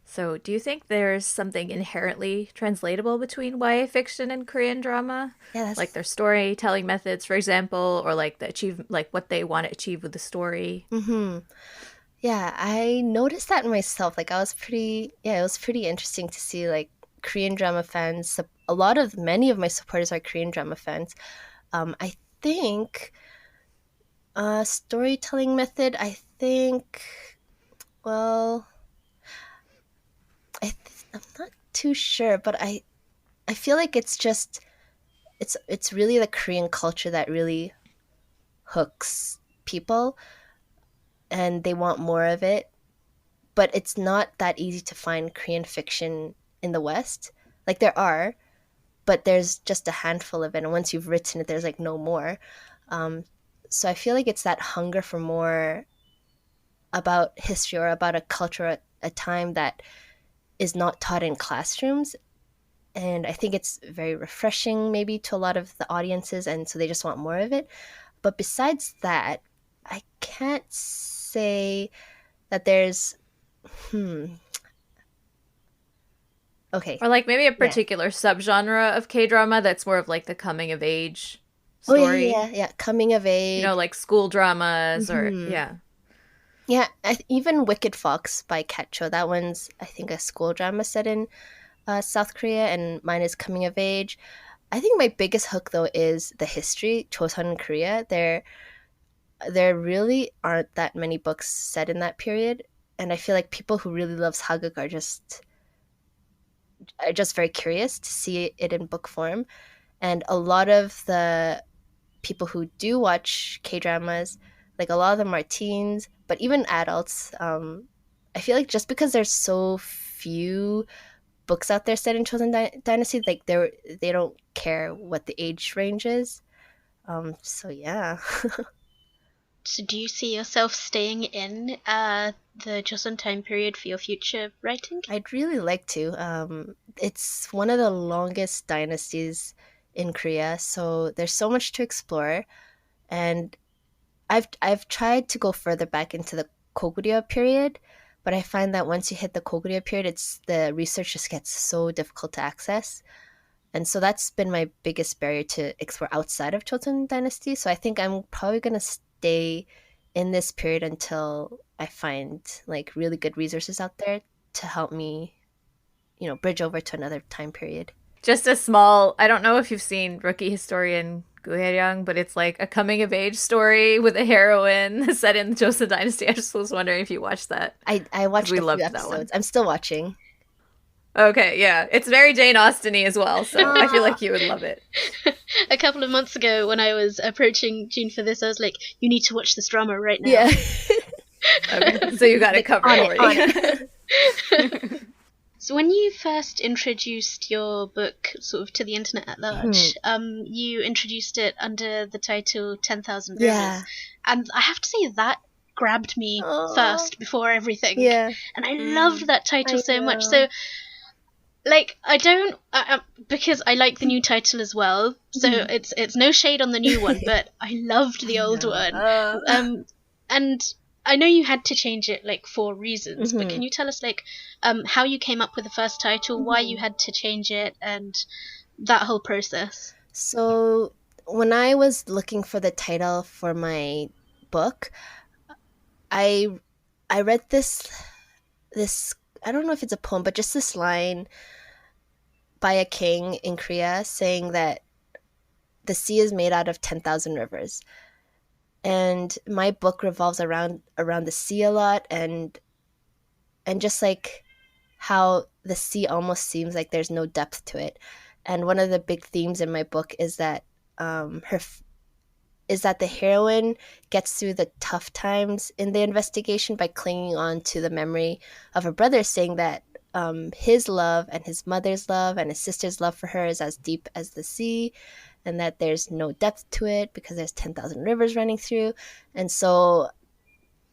So do you think there's something inherently translatable between YA fiction and Korean drama? Yeah, like their storytelling methods, for example, or like what they want to achieve with the story? Yeah, I noticed that myself. Like, it was pretty interesting to see, like, Korean drama fans. Many of my supporters are Korean drama fans. I think, storytelling method, well, I'm not too sure, but I feel like it's really the Korean culture that really hooks people, and they want more of it. But it's not that easy to find Korean fiction in the West. Like, there are, but there's just a handful of it, and once you've written it, there's like no more. So I feel like it's that hunger for more about history or about a culture, a time that is not taught in classrooms. And I think it's very refreshing maybe to a lot of the audiences, and so they just want more of it. But besides that, I can't say that there's okay. Or like maybe a particular subgenre of K-drama that's more of like the coming of age story. Oh yeah, coming of age. You know, like school dramas or yeah. Yeah, even Wicked Fox by Kat Cho. That one's, I think, a school drama set in South Korea, and mine is coming of age. I think my biggest hook, though, is the history, Joseon and Korea. There really aren't that many books set in that period, and I feel like people who really love Haguk are just very curious to see it in book form. And a lot of the people who do watch K-dramas, like a lot of them are teens, but even adults. I feel like just because there's so few books out there set in Joseon Dynasty, like they don't care what the age range is. So yeah. So do you see yourself staying in the Joseon time period for your future writing? I'd really like to. It's one of the longest dynasties in Korea, so there's so much to explore, and I've tried to go further back into the Goguryeo period, but I find that once you hit the Goguryeo period, the research just gets so difficult to access. And so that's been my biggest barrier to explore outside of Joseon Dynasty. So I think I'm probably going to stay in this period until I find like really good resources out there to help me, bridge over to another time period. Just a small, I don't know if you've seen Rookie Historian Guharyang, but it's like a coming of age story with a heroine set in the Joseon Dynasty. I just was wondering if you watched that. I watched a few loved episodes. That one. I'm still watching. Okay, yeah. It's very Jane Austen-y as well, so I feel like you would love it. A couple of months ago when I was approaching June for this, I was like, you need to watch this drama right now. Yeah. Okay, so you got it covered already. So when you first introduced your book sort of to the internet at large, you introduced it under the title 10,000 Rivers. Yeah. And I have to say that grabbed me first before everything. Yeah. And I loved that title so much. So, like, I don't... because I like the new title as well, so it's no shade on the new one, but I loved the old one. And I know you had to change it, like, for reasons, but can you tell us, like, how you came up with the first title, why you had to change it, and that whole process? So when I was looking for the title for my book, I read this I don't know if it's a poem, but just this line by a king in Korea saying that the sea is made out of 10,000 rivers. And my book revolves around the sea a lot, and just like how the sea almost seems like there's no depth to it. And one of the big themes in my book is that the heroine gets through the tough times in the investigation by clinging on to the memory of her brother, saying that his love and his mother's love and his sister's love for her is as deep as the sea, and that there's no depth to it because there's 10,000 rivers running through. And so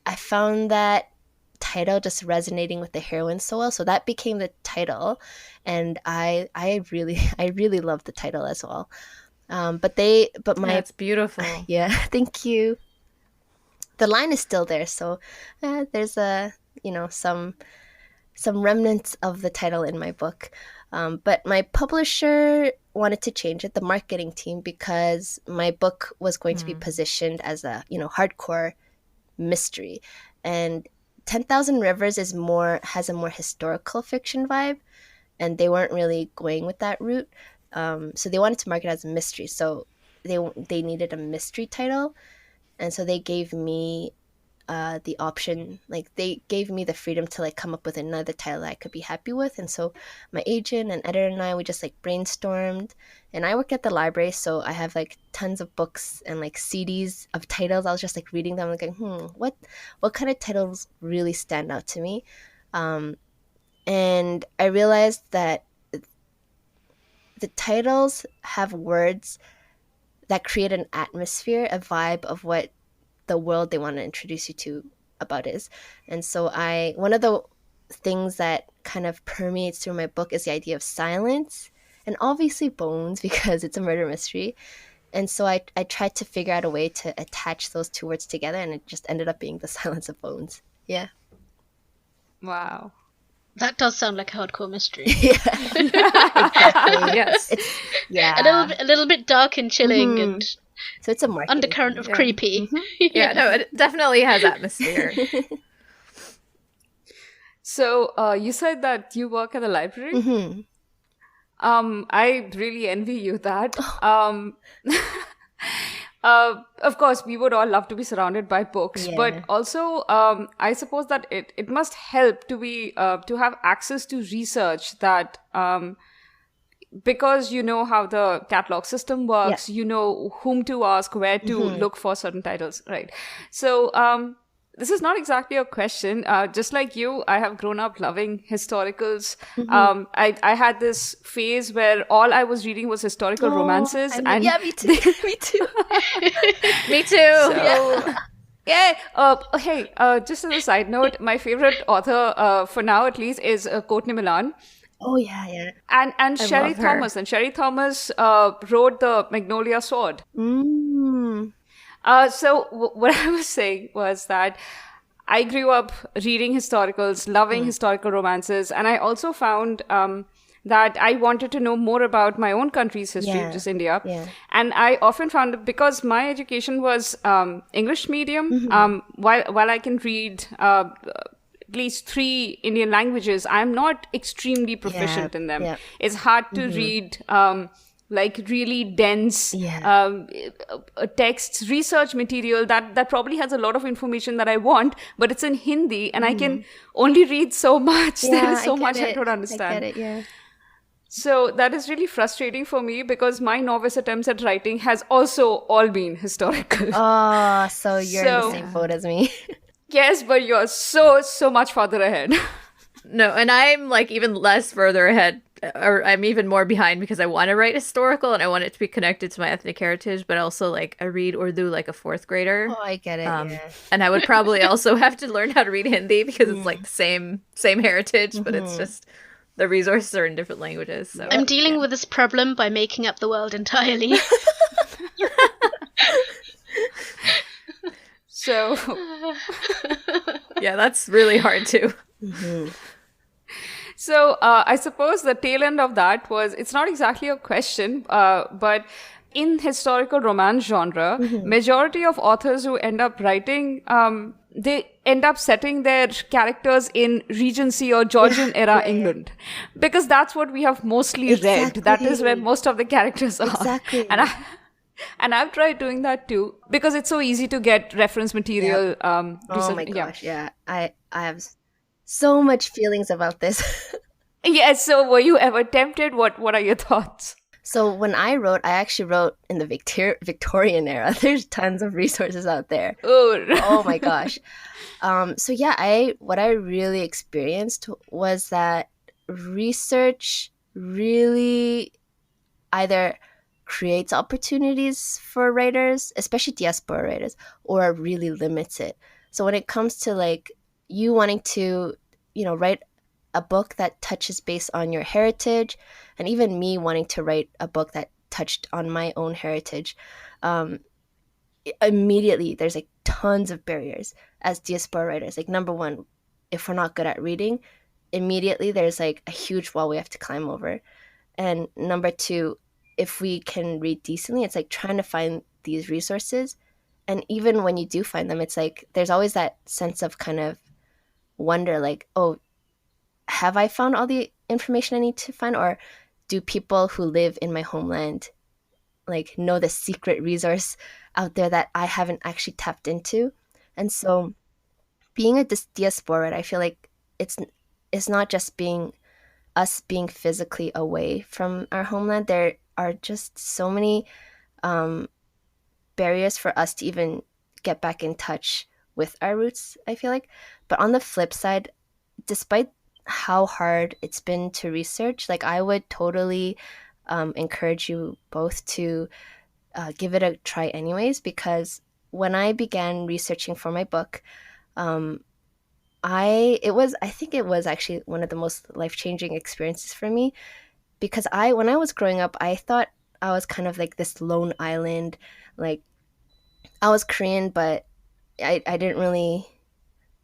I found that title just resonating with the heroine so well, so that became the title, and I really love the title as well. But my That's beautiful. yeah, thank you. The line is still there, so there's some remnants of the title in my book. But my publisher wanted to change it, the marketing team, because my book was going to be positioned as a hardcore mystery, and 10,000 Rivers has a more historical fiction vibe, and they weren't really going with that route. So they wanted to market it as a mystery, so they needed a mystery title. And so they gave me the option, like they gave me the freedom to like come up with another title that I could be happy with. And so my agent and editor and I, we just like brainstormed. And I work at the library, so I have like tons of books and like CDs of titles. I was just like reading them, like what kind of titles really stand out to me? And I realized that the titles have words that create an atmosphere, a vibe of what the world they want to introduce you to about is. And so one of the things that kind of permeates through my book is the idea of silence, and obviously bones, because it's a murder mystery. And so I tried to figure out a way to attach those two words together, and it just ended up being the silence of bones. Yeah. Wow. That does sound like a hardcore mystery. Yeah. Exactly. Yes. Yeah. A little bit dark and chilling, and So it's a marketing undercurrent of creepy. Yeah, no, it definitely has atmosphere. So you said that you work at the library. Mm-hmm. I really envy you that. Of course, we would all love to be surrounded by books, but also I suppose that it must help to have access to research that because you know how the catalog system works, you know whom to ask, where to look for certain titles, right? So this is not exactly a question. Just like you, I have grown up loving historicals. I had this phase where all I was reading was historical romances. And yeah, me too. Me too. Me too. So, yeah. Hey, just as a side note, my favorite author, for now at least, is Courtney Milan. Oh yeah. And Sherry love her. Thomas. And Sherry Thomas wrote the Magnolia Sword. So what I was saying was that I grew up reading historicals, loving historical romances, and I also found that I wanted to know more about my own country's history, which is India. Yeah. And I often found that because my education was English medium, while I can read at least 3 Indian languages, I'm not extremely proficient in them. Yeah. It's hard to read like really dense texts, research material that probably has a lot of information that I want, but it's in Hindi and I can only read so much. There is so much I don't understand. I get it, yeah. So that is really frustrating for me because my novice attempts at writing has also all been historical. Oh, so you're in the same boat as me. Yes, but you're so much farther ahead. No, and I'm like even less further ahead, or I'm even more behind because I want to write historical and I want it to be connected to my ethnic heritage, but also like I read Urdu like a 4th grader. Oh, I get it. And I would probably also have to learn how to read Hindi because it's like the same heritage, but it's just the resources are in different languages. So I'm dealing with this problem by making up the world entirely. So yeah, that's really hard too. So I suppose the tail end of that was, it's not exactly a question, but in historical romance genre, majority of authors who end up writing, they end up setting their characters in Regency or Georgian era England, because that's what we have mostly read. That is where most of the characters are. Exactly. And I've tried doing that too, because it's so easy to get reference material. Oh my gosh, yeah. I have so much feelings about this. Yes, so were you ever tempted? What are your thoughts? So when I actually wrote in the Victorian era. There's tons of resources out there. Oh my gosh. So yeah, what I really experienced was that research really either creates opportunities for writers, especially diaspora writers, or really limits it. So when it comes to like you wanting to, write a book that touches base on your heritage, and even me wanting to write a book that touched on my own heritage, immediately there's like tons of barriers as diaspora writers. Like, number one, if we're not good at reading, immediately there's like a huge wall we have to climb over. And number two, if we can read decently, it's like trying to find these resources. And even when you do find them, it's like there's always that sense of kind of wonder, like, oh, have I found all the information I need to find? Or do people who live in my homeland like know the secret resource out there that I haven't actually tapped into? And so being a diaspora, I feel like it's not just being us being physically away from our homeland. There are just so many barriers for us to even get back in touch with our roots, I feel like. But on the flip side, despite how hard it's been to research, like, I would totally encourage you both to give it a try anyways, because when I began researching for my book, I think it was actually one of the most life-changing experiences for me, because when I was growing up, I thought I was kind of like this lone island. Like, I was Korean, but I didn't really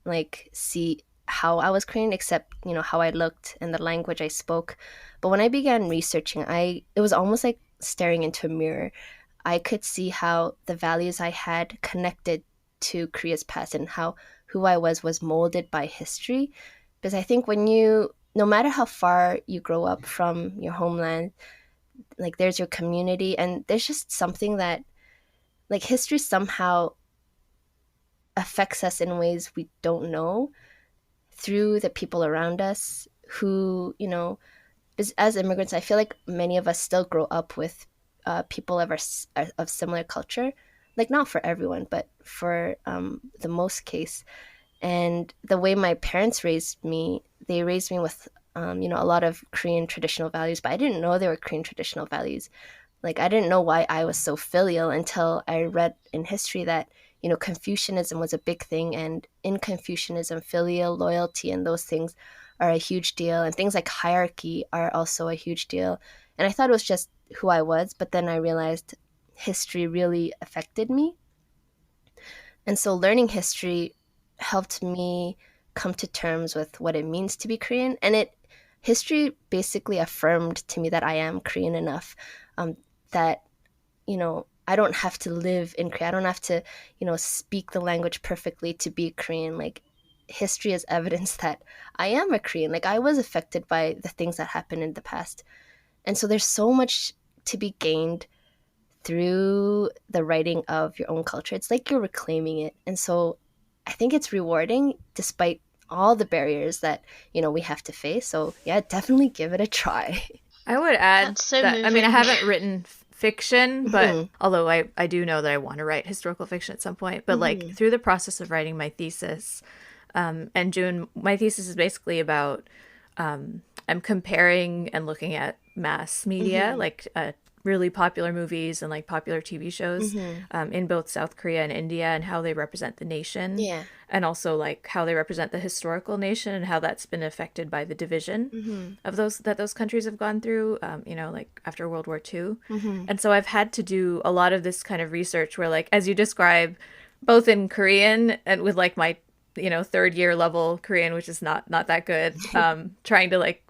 like see how I was Korean, except, you know, how I looked and the language I spoke. But when I began researching, it was almost like staring into a mirror. I could see how the values I had connected to Korea's past, and how who I was molded by history. Because I think no matter how far you grow up from your homeland, like, there's your community, and there's just something that, like, history somehow affects us in ways we don't know through the people around us who, you know, as immigrants, I feel like many of us still grow up with people of similar culture. Like, not for everyone, but for the most case. And the way my parents raised me, they raised me with, you know, a lot of Korean traditional values, but I didn't know they were Korean traditional values. Like, I didn't know why I was so filial until I read in history that, you know, Confucianism was a big thing. And in Confucianism, filial loyalty and those things are a huge deal. And things like hierarchy are also a huge deal. And I thought it was just who I was, but then I realized history really affected me. And so learning history helped me come to terms with what it means to be Korean. And history basically affirmed to me that I am Korean enough, that, you know, I don't have to live in Korea. I don't have to, you know, speak the language perfectly to be Korean. Like, history is evidence that I am a Korean. Like, I was affected by the things that happened in the past. And so there's so much to be gained through the writing of your own culture. It's like you're reclaiming it. And so I think it's rewarding despite all the barriers that, you know, we have to face. So yeah, definitely give it a try. I would add That's so that, I mean, I moving. haven't written fiction, but although I do know that I want to write historical fiction at some point, but like through the process of writing my thesis, and June, my thesis is basically about, I'm comparing and looking at mass media, like really popular movies and like popular TV shows in both South Korea and India, and how they represent the nation. Yeah. And also like how they represent the historical nation and how that's been affected by the division of those countries have gone through, you know, like after World War II. And so I've had to do a lot of this kind of research where, like, as you describe, both in Korean and with like my, you know, third year level Korean, which is not that good, trying to like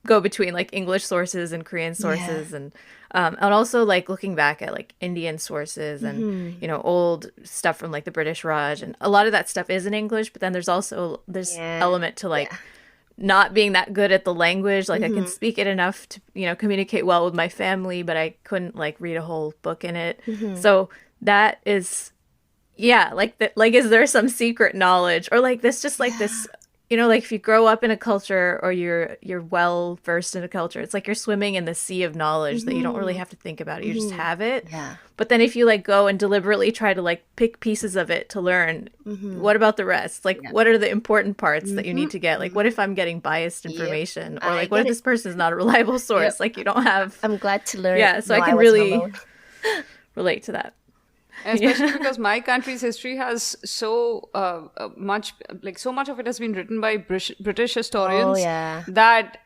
go between like English sources and Korean sources, and also like looking back at like Indian sources and you know, old stuff from like the British Raj, and a lot of that stuff is in English, but then there's also this element to like not being that good at the language. Like I can speak it enough to, you know, communicate well with my family, but I couldn't like read a whole book in it. So that is, yeah, like that, like, is there some secret knowledge or like this, just like this, you know, like if you grow up in a culture or you're well versed in a culture, it's like you're swimming in the sea of knowledge that you don't really have to think about it. You just have it. Yeah. But then if you like go and deliberately try to like pick pieces of it to learn, what about the rest? Like, what are the important parts that you need to get? Like, what if I'm getting biased information? Or like, what if this person is not a reliable source? Like, you don't have... I'm glad to learn. Yeah, so No, I can wasn't really alone. relate to that. especially because my country's history has so much of it has been written by British historians. Oh, yeah.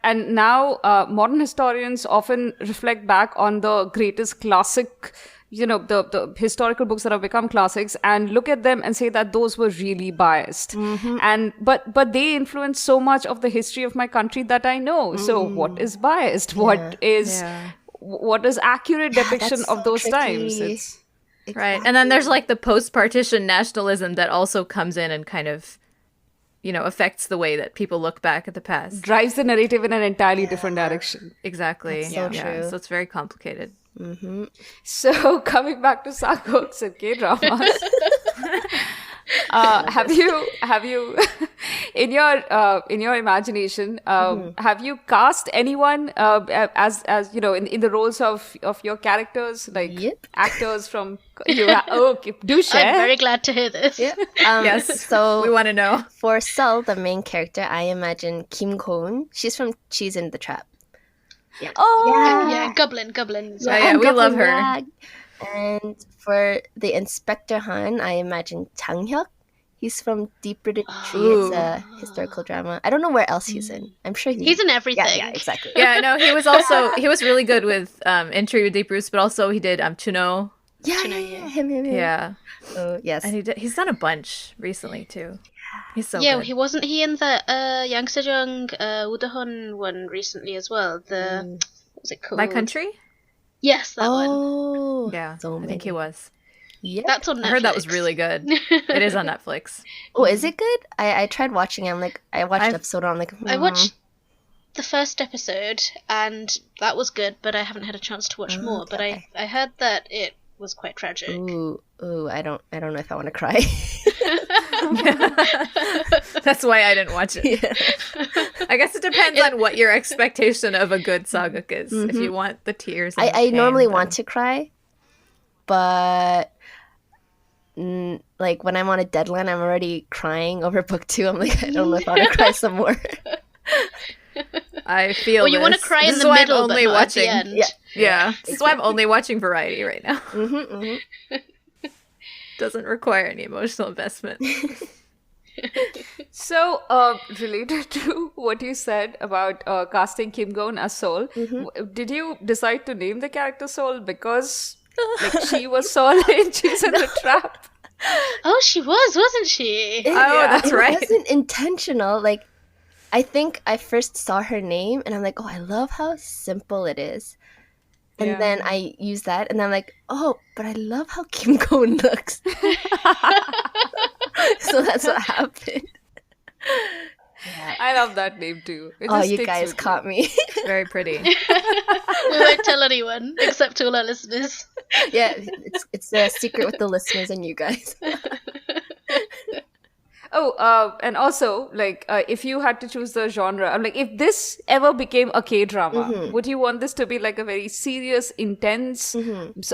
And now modern historians often reflect back on the greatest classic, the historical books that have become classics, and look at them and say that those were really biased. And but they influence so much of the history of my country that I know. So what is biased? What is accurate depiction that's of so those tricky. times? It's Right. And then there's like the post-partition nationalism that also comes in and kind of, affects the way that people look back at the past. drives the narrative in an entirely different direction. Exactly. That's so true. So it's very complicated. So coming back to sagoks and K-dramas, have you in your imagination have you cast anyone as in the roles of your characters, like Yep. actors from okay, do share. I'm very glad to hear this. Yeah. Yes. So We want to know. for Seol, the main character, I imagine Kim Ko-eun. She's from Cheese in the Trap. Oh Yeah, Goblin. Yeah, we love her. Goblin. And for the Inspector Han, I imagine Chang Hyuk. He's from Deep Rooted Tree. It's a historical drama. I don't know where else he's in. I'm sure He's in everything. Yeah, exactly. Yeah, no, he was really good with Entry with Deep Roots, but also he did Chuno. Yeah, him. Yeah. Oh, yes. And he's done a bunch recently too. He's so Yeah, good. wasn't he in the Yang Sejong Udahon one recently as well? What was it called? My Country? Yes, that one. Oh, Yeah, so I think he was. Yeah. That's on Netflix. I heard that was really good. It is on Netflix. Oh, is it good? I tried watching it. I watched an episode. I'm like, I watched the first episode, and that was good, but I haven't had a chance to watch more. But okay. I heard that it was quite tragic. Ooh, I don't know if I want to cry. That's why I didn't watch it. Yeah. I guess it depends on what your expectation of a good saguk is. If you want the tears. And I the normally pain, want to cry, but like when I'm on a deadline, I'm already crying over book 2. I'm like, I don't know if I want to cry some more. I feel Well, you want to this. cry This in is the why middle, I'm only but not watching. at the end. Yeah. Yeah, this is why I'm only watching Variety right now. Mm-hmm. Doesn't require any emotional investment. So, related to what you said about casting Kim Go-eun as Seol, did you decide to name the character Seol because she was Seol in Cheese in the Trap? Oh, she wasn't she? That's it right. wasn't intentional. Like, I think I first saw her name and I'm like, oh, I love how simple it is. And then I use that and I'm like, oh, but I love how Kim Ko-eun looks. So that's what happened. I love that name too. It Oh, just you sticks guys with caught me. It's very pretty. We won't tell anyone except all our listeners. Yeah, it's a secret with the listeners and you guys. Oh, and also, like, if you had to choose the genre, I'm like, if this ever became a K-drama, would you want this to be like a very serious, intense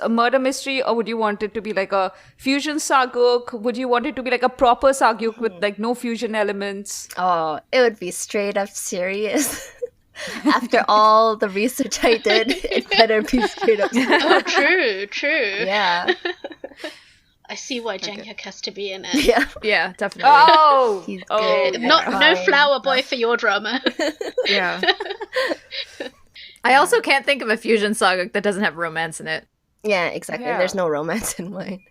murder mystery, or would you want it to be like a fusion saguk? Would you want it to be like a proper saguk with like no fusion elements? Oh, it would be straight up serious. After all the research I did, it better be straight up serious. Oh, true. Yeah. I see why Jang Hyuk has to be in it. Yeah. Yeah, definitely. Oh, He's oh, good. No Fine. flower boy for your drama. Yeah. I also can't think of a fusion saguk that doesn't have romance in it. Yeah, exactly. Yeah. There's no romance in mine.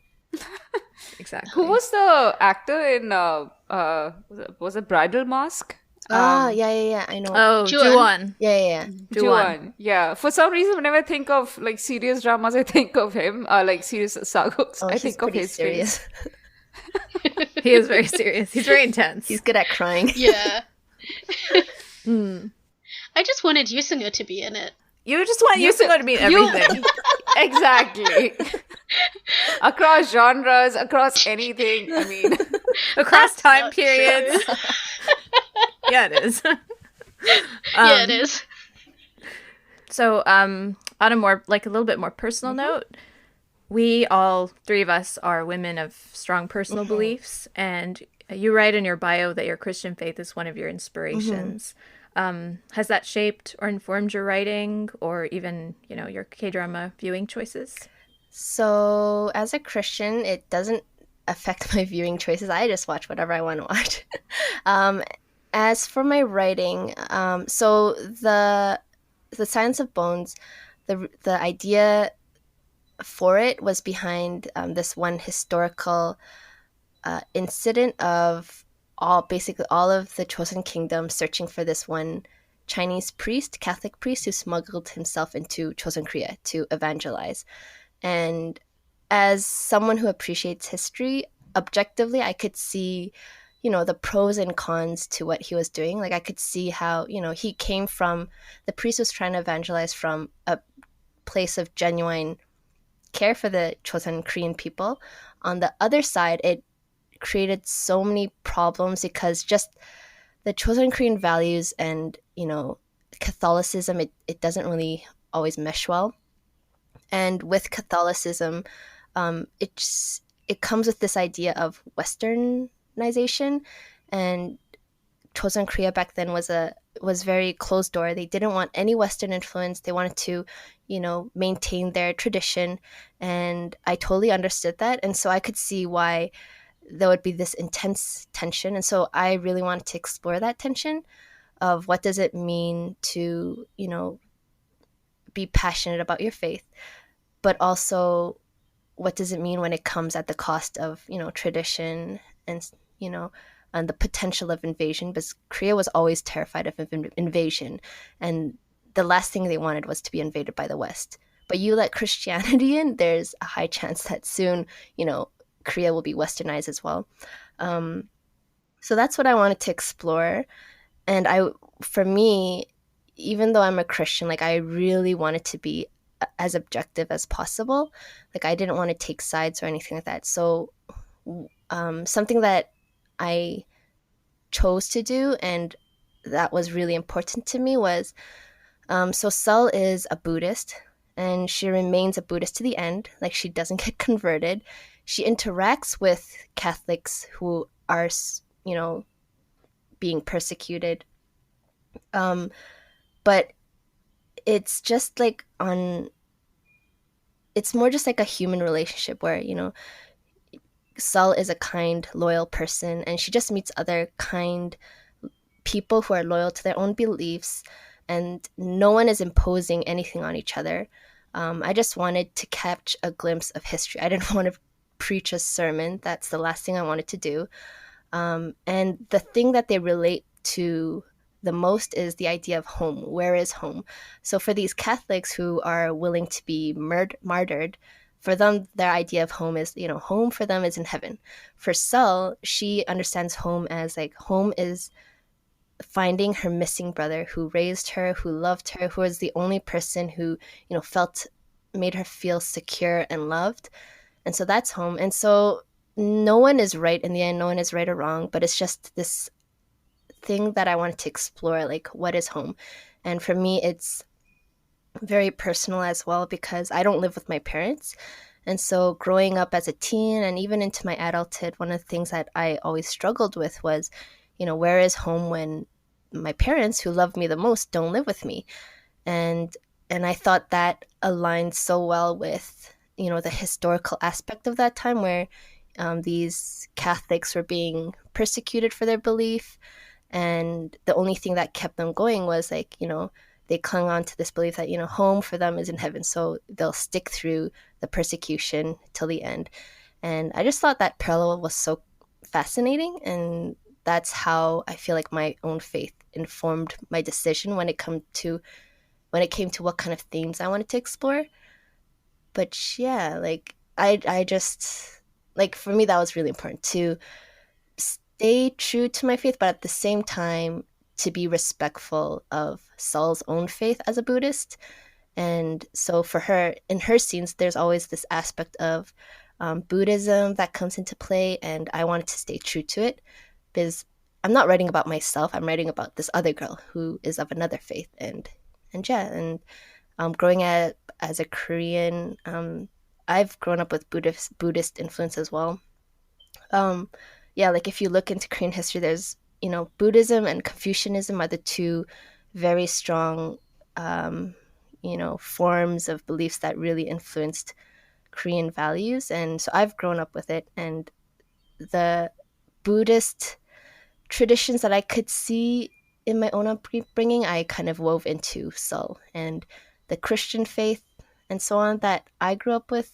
Exactly. Who was the actor in, was it Bridal Mask? Yeah, I know. Oh, Juan. Juan. Yeah. Juan. Yeah. For some reason, whenever I think of like serious dramas, I think of him. Like serious saguks, Oh, I he's think of pretty his serious. face. He is very serious. He's very intense. He's good at crying. Yeah. I just wanted Yusunga to be in it. You just want Yusunga to be in everything. Exactly. Across genres, across anything. I mean, Across time not periods. Yeah, it is. Yeah, it is. So, on a more, like a little bit more personal note, we all three of us are women of strong personal beliefs, and you write in your bio that your Christian faith is one of your inspirations. Has that shaped or informed your writing, or even your K-drama viewing choices? So, as a Christian, it doesn't affect my viewing choices. I just watch whatever I want to watch. um, as for my writing, so the Science of Bones, the idea for it was behind this one historical incident of basically all of the Chosen Kingdom searching for this one Chinese priest, Catholic priest, who smuggled himself into Chosen Korea to evangelize. And as someone who appreciates history, objectively, I could see, the pros and cons to what he was doing. Like, I could see how, he came from, the priest was trying to evangelize from a place of genuine care for the Chosen Korean people. On the other side, it created so many problems because just the Chosen Korean values and, Catholicism, it doesn't really always mesh well. And with Catholicism, it comes with this idea of Westernization, and Chosun Korea back then was very closed door. They didn't want any Western influence. They wanted to, maintain their tradition, and I totally understood that. And so I could see why there would be this intense tension. And so I really wanted to explore that tension of what does it mean to, be passionate about your faith, but also what does it mean when it comes at the cost of, tradition and, and the potential of invasion, because Korea was always terrified of invasion. And the last thing they wanted was to be invaded by the West. But you let Christianity in, there's a high chance that soon, Korea will be westernized as well. So that's what I wanted to explore. And for me, even though I'm a Christian, like, I really wanted to be as objective as possible. Like, I didn't want to take sides or anything like that. So something that I chose to do, and that was really important to me, was so Seol is a Buddhist, and she remains a Buddhist to the end. Like, she doesn't get converted. She interacts with Catholics who are, being persecuted. But it's just like it's more just like a human relationship where, Seol is a kind, loyal person, and she just meets other kind people who are loyal to their own beliefs, and no one is imposing anything on each other. I just wanted to catch a glimpse of history. I didn't want to preach a sermon. That's the last thing I wanted to do. And the thing that they relate to the most is the idea of home. Where is home? So for these Catholics who are willing to be martyred, for them, their idea of home is, home for them is in heaven. For Seol, she understands home as, like, home is finding her missing brother who raised her, who loved her, who was the only person who, made her feel secure and loved. And so that's home. And so no one is right in the end. No one is right or wrong, but it's just this thing that I wanted to explore, like, what is home? And for me, it's very personal as well, because I don't live with my parents. And so growing up as a teen and even into my adulthood, one of the things that I always struggled with was, where is home when my parents, who love me the most, don't live with me? And I thought that aligned so well with, the historical aspect of that time, where these Catholics were being persecuted for their belief. And the only thing that kept them going was, like, they clung on to this belief that, home for them is in heaven. So they'll stick through the persecution till the end. And I just thought that parallel was so fascinating. And that's how I feel like my own faith informed my decision when it came to what kind of themes I wanted to explore. But yeah, like, I just, like, for me, that was really important to stay true to my faith, but at the same time to be respectful of Seol's own faith as a Buddhist. And so for her, in her scenes, there's always this aspect of Buddhism that comes into play, and I wanted to stay true to it, because I'm not writing about myself. I'm writing about this other girl who is of another faith. And growing up as a Korean, I've grown up with Buddhist influence as well. Like, if you look into Korean history, there's, Buddhism and Confucianism are the two very strong, forms of beliefs that really influenced Korean values, and so I've grown up with it. And the Buddhist traditions that I could see in my own upbringing, I kind of wove into Seol, and the Christian faith and so on that I grew up with,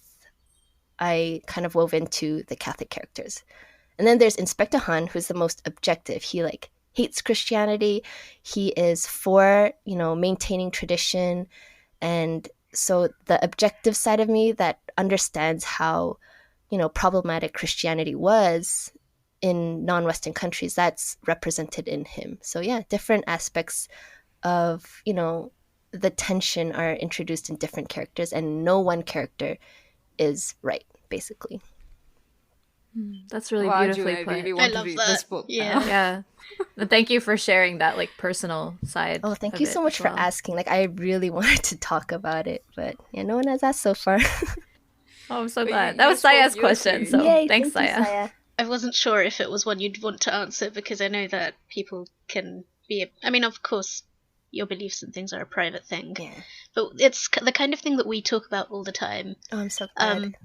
I kind of wove into the Catholic characters. And then there's Inspector Han, who's the most objective. He like hates Christianity. He is for, maintaining tradition. And so the objective side of me that understands how, problematic Christianity was in non-Western countries, that's represented in him. So yeah, different aspects of, the tension are introduced in different characters, and no one character is right, basically. That's really Wow, beautifully June, put. I really want to love read that. this book. Yeah. now. Yeah. And thank you for sharing that like personal side. Oh, thank of you it so much as for well. asking. Like, I really wanted to talk about it, but yeah, no one has asked so far. Oh, I'm so But glad. you That was spoke Saya's beautifully. question. So Yay, thanks, thank you, Saya. Saya. I wasn't sure if it was one you'd want to answer because I know that people can be. I mean, of course, your beliefs and things are a private thing, Yeah. but it's the kind of thing that we talk about all the time. Oh, I'm so glad.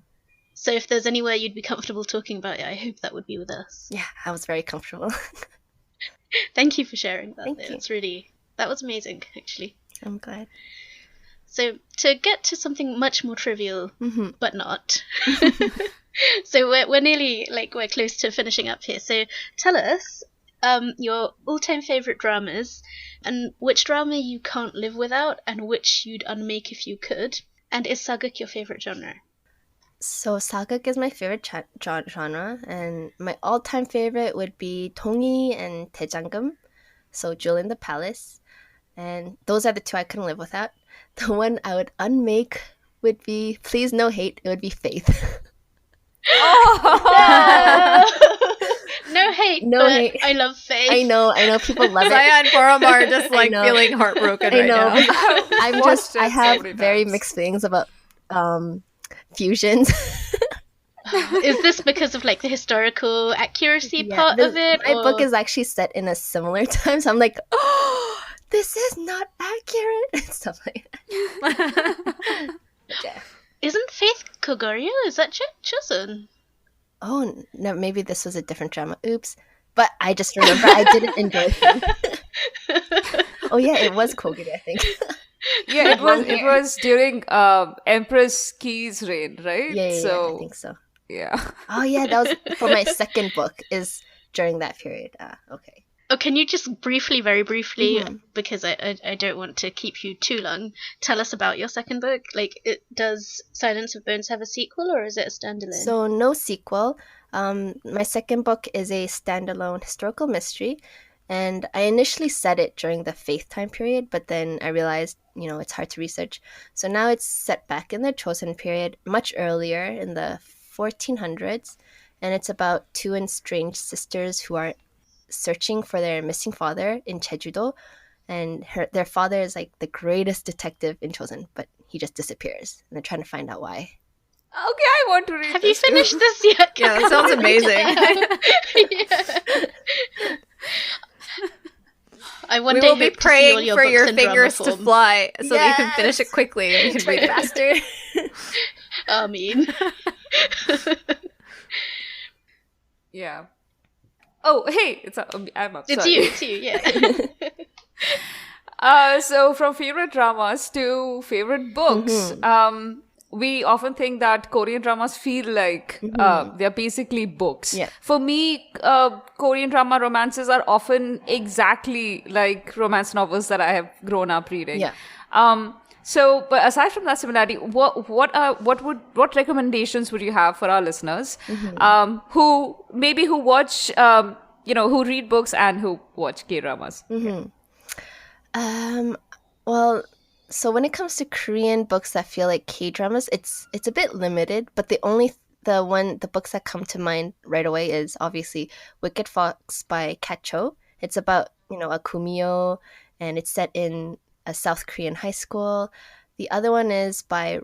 So if there's anywhere you'd be comfortable talking about it, I hope that would be with us. Yeah, I was very comfortable. Thank you for sharing that. Thank you. It's really, that was amazing, actually. I'm glad. So to get to something much more trivial, Mm-hmm. but not. So we're nearly, like, we're close to finishing up here. So tell us your all-time favorite dramas, and which drama you can't live without, and which you'd unmake if you could. And is sageuk your favorite genre? So sageuk is my favorite genre, and my all-time favorite would be 동이 and 대장금, so Jewel in the Palace. And those are the two I couldn't live without. The one I would unmake would be, please no hate, it would be Faith. No hate, No but hate. I love Faith. I know people love it. Saya and Porom are just I like know. feeling heartbroken I right know. now. I have so many very times. mixed feelings about fusions. Is this because of, like, the historical accuracy Yeah, part of it? My or- book is actually set in a similar time, so I'm like, oh, this is not accurate and stuff like that. Yeah. Isn't Faith Kogoryo? Is that Chosun? Oh no, maybe this was a different drama. Oops. But I just remember I didn't enjoy it. Oh yeah, it was Kogiri, I think. Yeah, it was during Empress Ki's reign, right? Yeah, So I think so. yeah. Oh yeah, that was for my second book, is during that period. Okay. Oh, can you just very briefly, Mhm. because I don't want to keep you too long, tell us about your second book? Like, does Silence of Bones have a sequel, or is it a standalone? So no sequel. My second book is a standalone historical mystery, and I initially set it during the Faith time period, but then I realized, it's hard to research. So now it's set back in the Joseon period, much earlier in the 1400s, and it's about two estranged sisters who are searching for their missing father in Jeju-do, and their father is like the greatest detective in Joseon, but he just disappears, and they're trying to find out why. Okay, I want to read Have you this too. finished this yet? Yeah, that sounds amazing. Yeah. I one We day will be hope to see all praying your for books your in drama fingers to form. fly so that you can finish it Yes! quickly and we can Try read it. faster. I mean. Yeah. Oh, hey, I'm up. It's sorry. you, yeah. So from favorite dramas to favorite books, Mm-hmm. We often think that Korean dramas feel like they're basically books. Yeah. For me, Korean drama romances are often exactly like romance novels that I have grown up reading. Yeah. So, but aside from that similarity, what recommendations would you have for our listeners, who watch, who read books and who watch K-dramas? Well, so when it comes to Korean books that feel like K-dramas, it's a bit limited, but the books that come to mind right away is obviously Wicked Fox by Kat Cho. It's about, a kumio, and it's set in a South Korean high school. The other one is by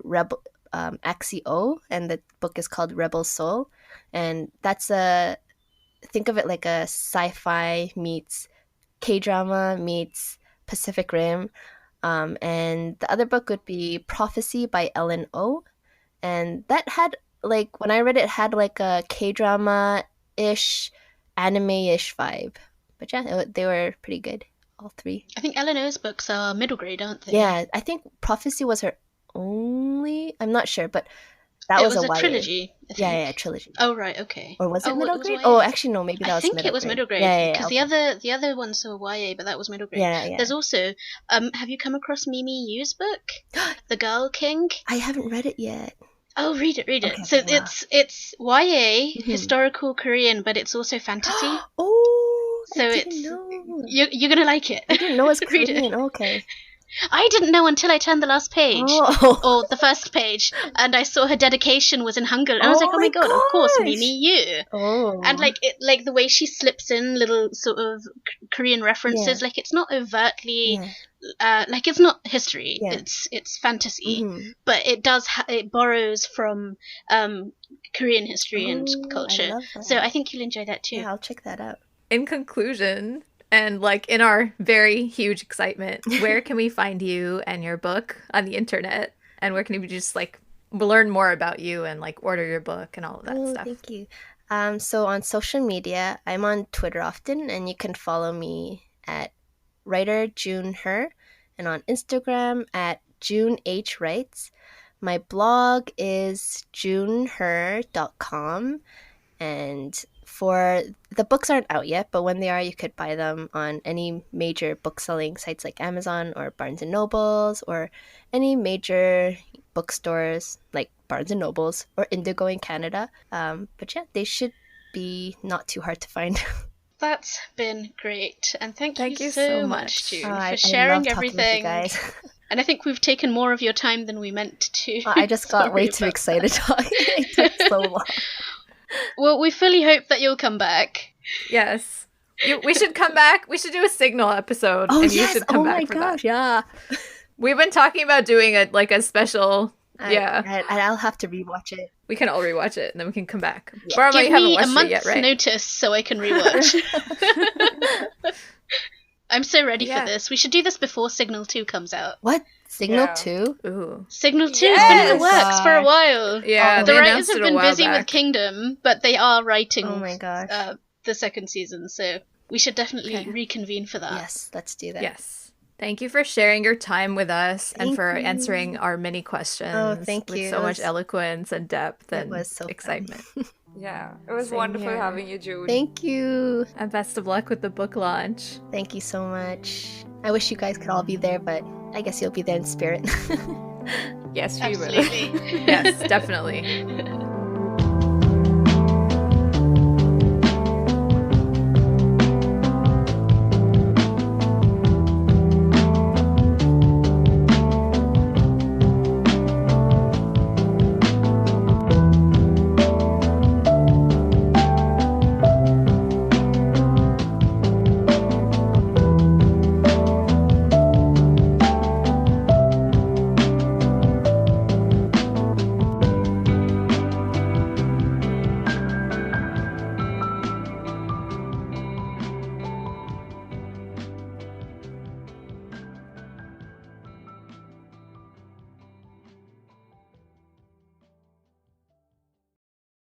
Axie Oh, and the book is called Rebel Soul, and think of it like a sci-fi meets K-drama meets Pacific Rim. And the other book would be Prophecy by Ellen Oh. And that had, like, when I read it, had like a K-drama-ish, anime-ish vibe. But yeah, they were pretty good, all three. I think Eleanor's books are middle grade, aren't they? Yeah, I think Prophecy was her only. I'm not sure, but that It was was a a YA. trilogy. I think. Yeah, trilogy. Oh right, okay. Or was it Oh, middle it was grade? YA. Oh, actually, no, maybe that I was think middle it was grade. middle grade. Yeah, Because okay. the other ones were YA, but that was middle grade. Yeah. There's also, have you come across Mimi Yu's book, The Girl King? I haven't read it yet. Oh, read it. Okay, So okay, wow. it's YA, Mhm. historical Korean, but it's also fantasy. Oh, So I it's didn't know. you're gonna like it. I didn't know it's Read it. Korean. Okay. I didn't know until I turned the last page. Oh. Or the first page, and I saw her dedication was in Hangul, and I was Oh like, "Oh my my god, of course, gosh. Mimi Yu!" Oh. And like the way she slips in little sort of Korean references, Yeah. like it's not overtly, Yeah. like it's not history, Yeah. it's fantasy, Mhm. but it does it borrows from Korean history and Oh, I culture. love that. So I think you'll enjoy that too. Yeah, I'll check that out. In conclusion, and like in our very huge excitement, where can we find you and your book on the internet? And where can we just like learn more about you and like order your book and all of that Oh, stuff? thank you. So on social media, I'm on Twitter often, and you can follow me at writer June Hur, and on Instagram at June H Writes. My blog is junehur.com, and for the books aren't out yet, but when they are, you could buy them on any major book selling sites like Amazon or Barnes and Nobles, or any major bookstores like Barnes and Nobles or Indigo in Canada. But yeah, they should be not too hard to find. That's been great, and thank you so so much. much, June, I for sharing love talking with you everything. guys. And I think we've taken more of your time than we meant to. I just got way Sorry too about excited talking. It took so long. Well, we fully hope that you'll come back. Yes. We should come back. We should do a signal episode. Oh, and yes. you should come Oh back my for gosh. that. Yeah. We've been talking about doing a special. I'll have to rewatch it. We can all rewatch it and then we can come back. Yeah. Barma, Give you haven't me a watched it month's yet, right? notice so I can rewatch. I'm so ready Yeah. for this. We should do this before Signal 2 comes out. What? Signal Yeah. 2? Ooh. Signal 2 has been in the Yes! works for a while. Yeah, The they writers announced have it a been while busy with back. Kingdom, but they are writing Oh my gosh. the second season, so we should definitely Okay. reconvene for that. Yes, let's do that. Yes. Thank you for sharing your time with us and Thank for you. answering our many questions. Oh, thank with you. so It much was- eloquence and depth It and was so fun. excitement. Yeah, it was Same wonderful here. having you, June. Thank you. And best of luck with the book launch. Thank you so much. I wish you guys could all be there, but I guess you'll be there in spirit. Yes, we will. Absolutely. Yes, definitely.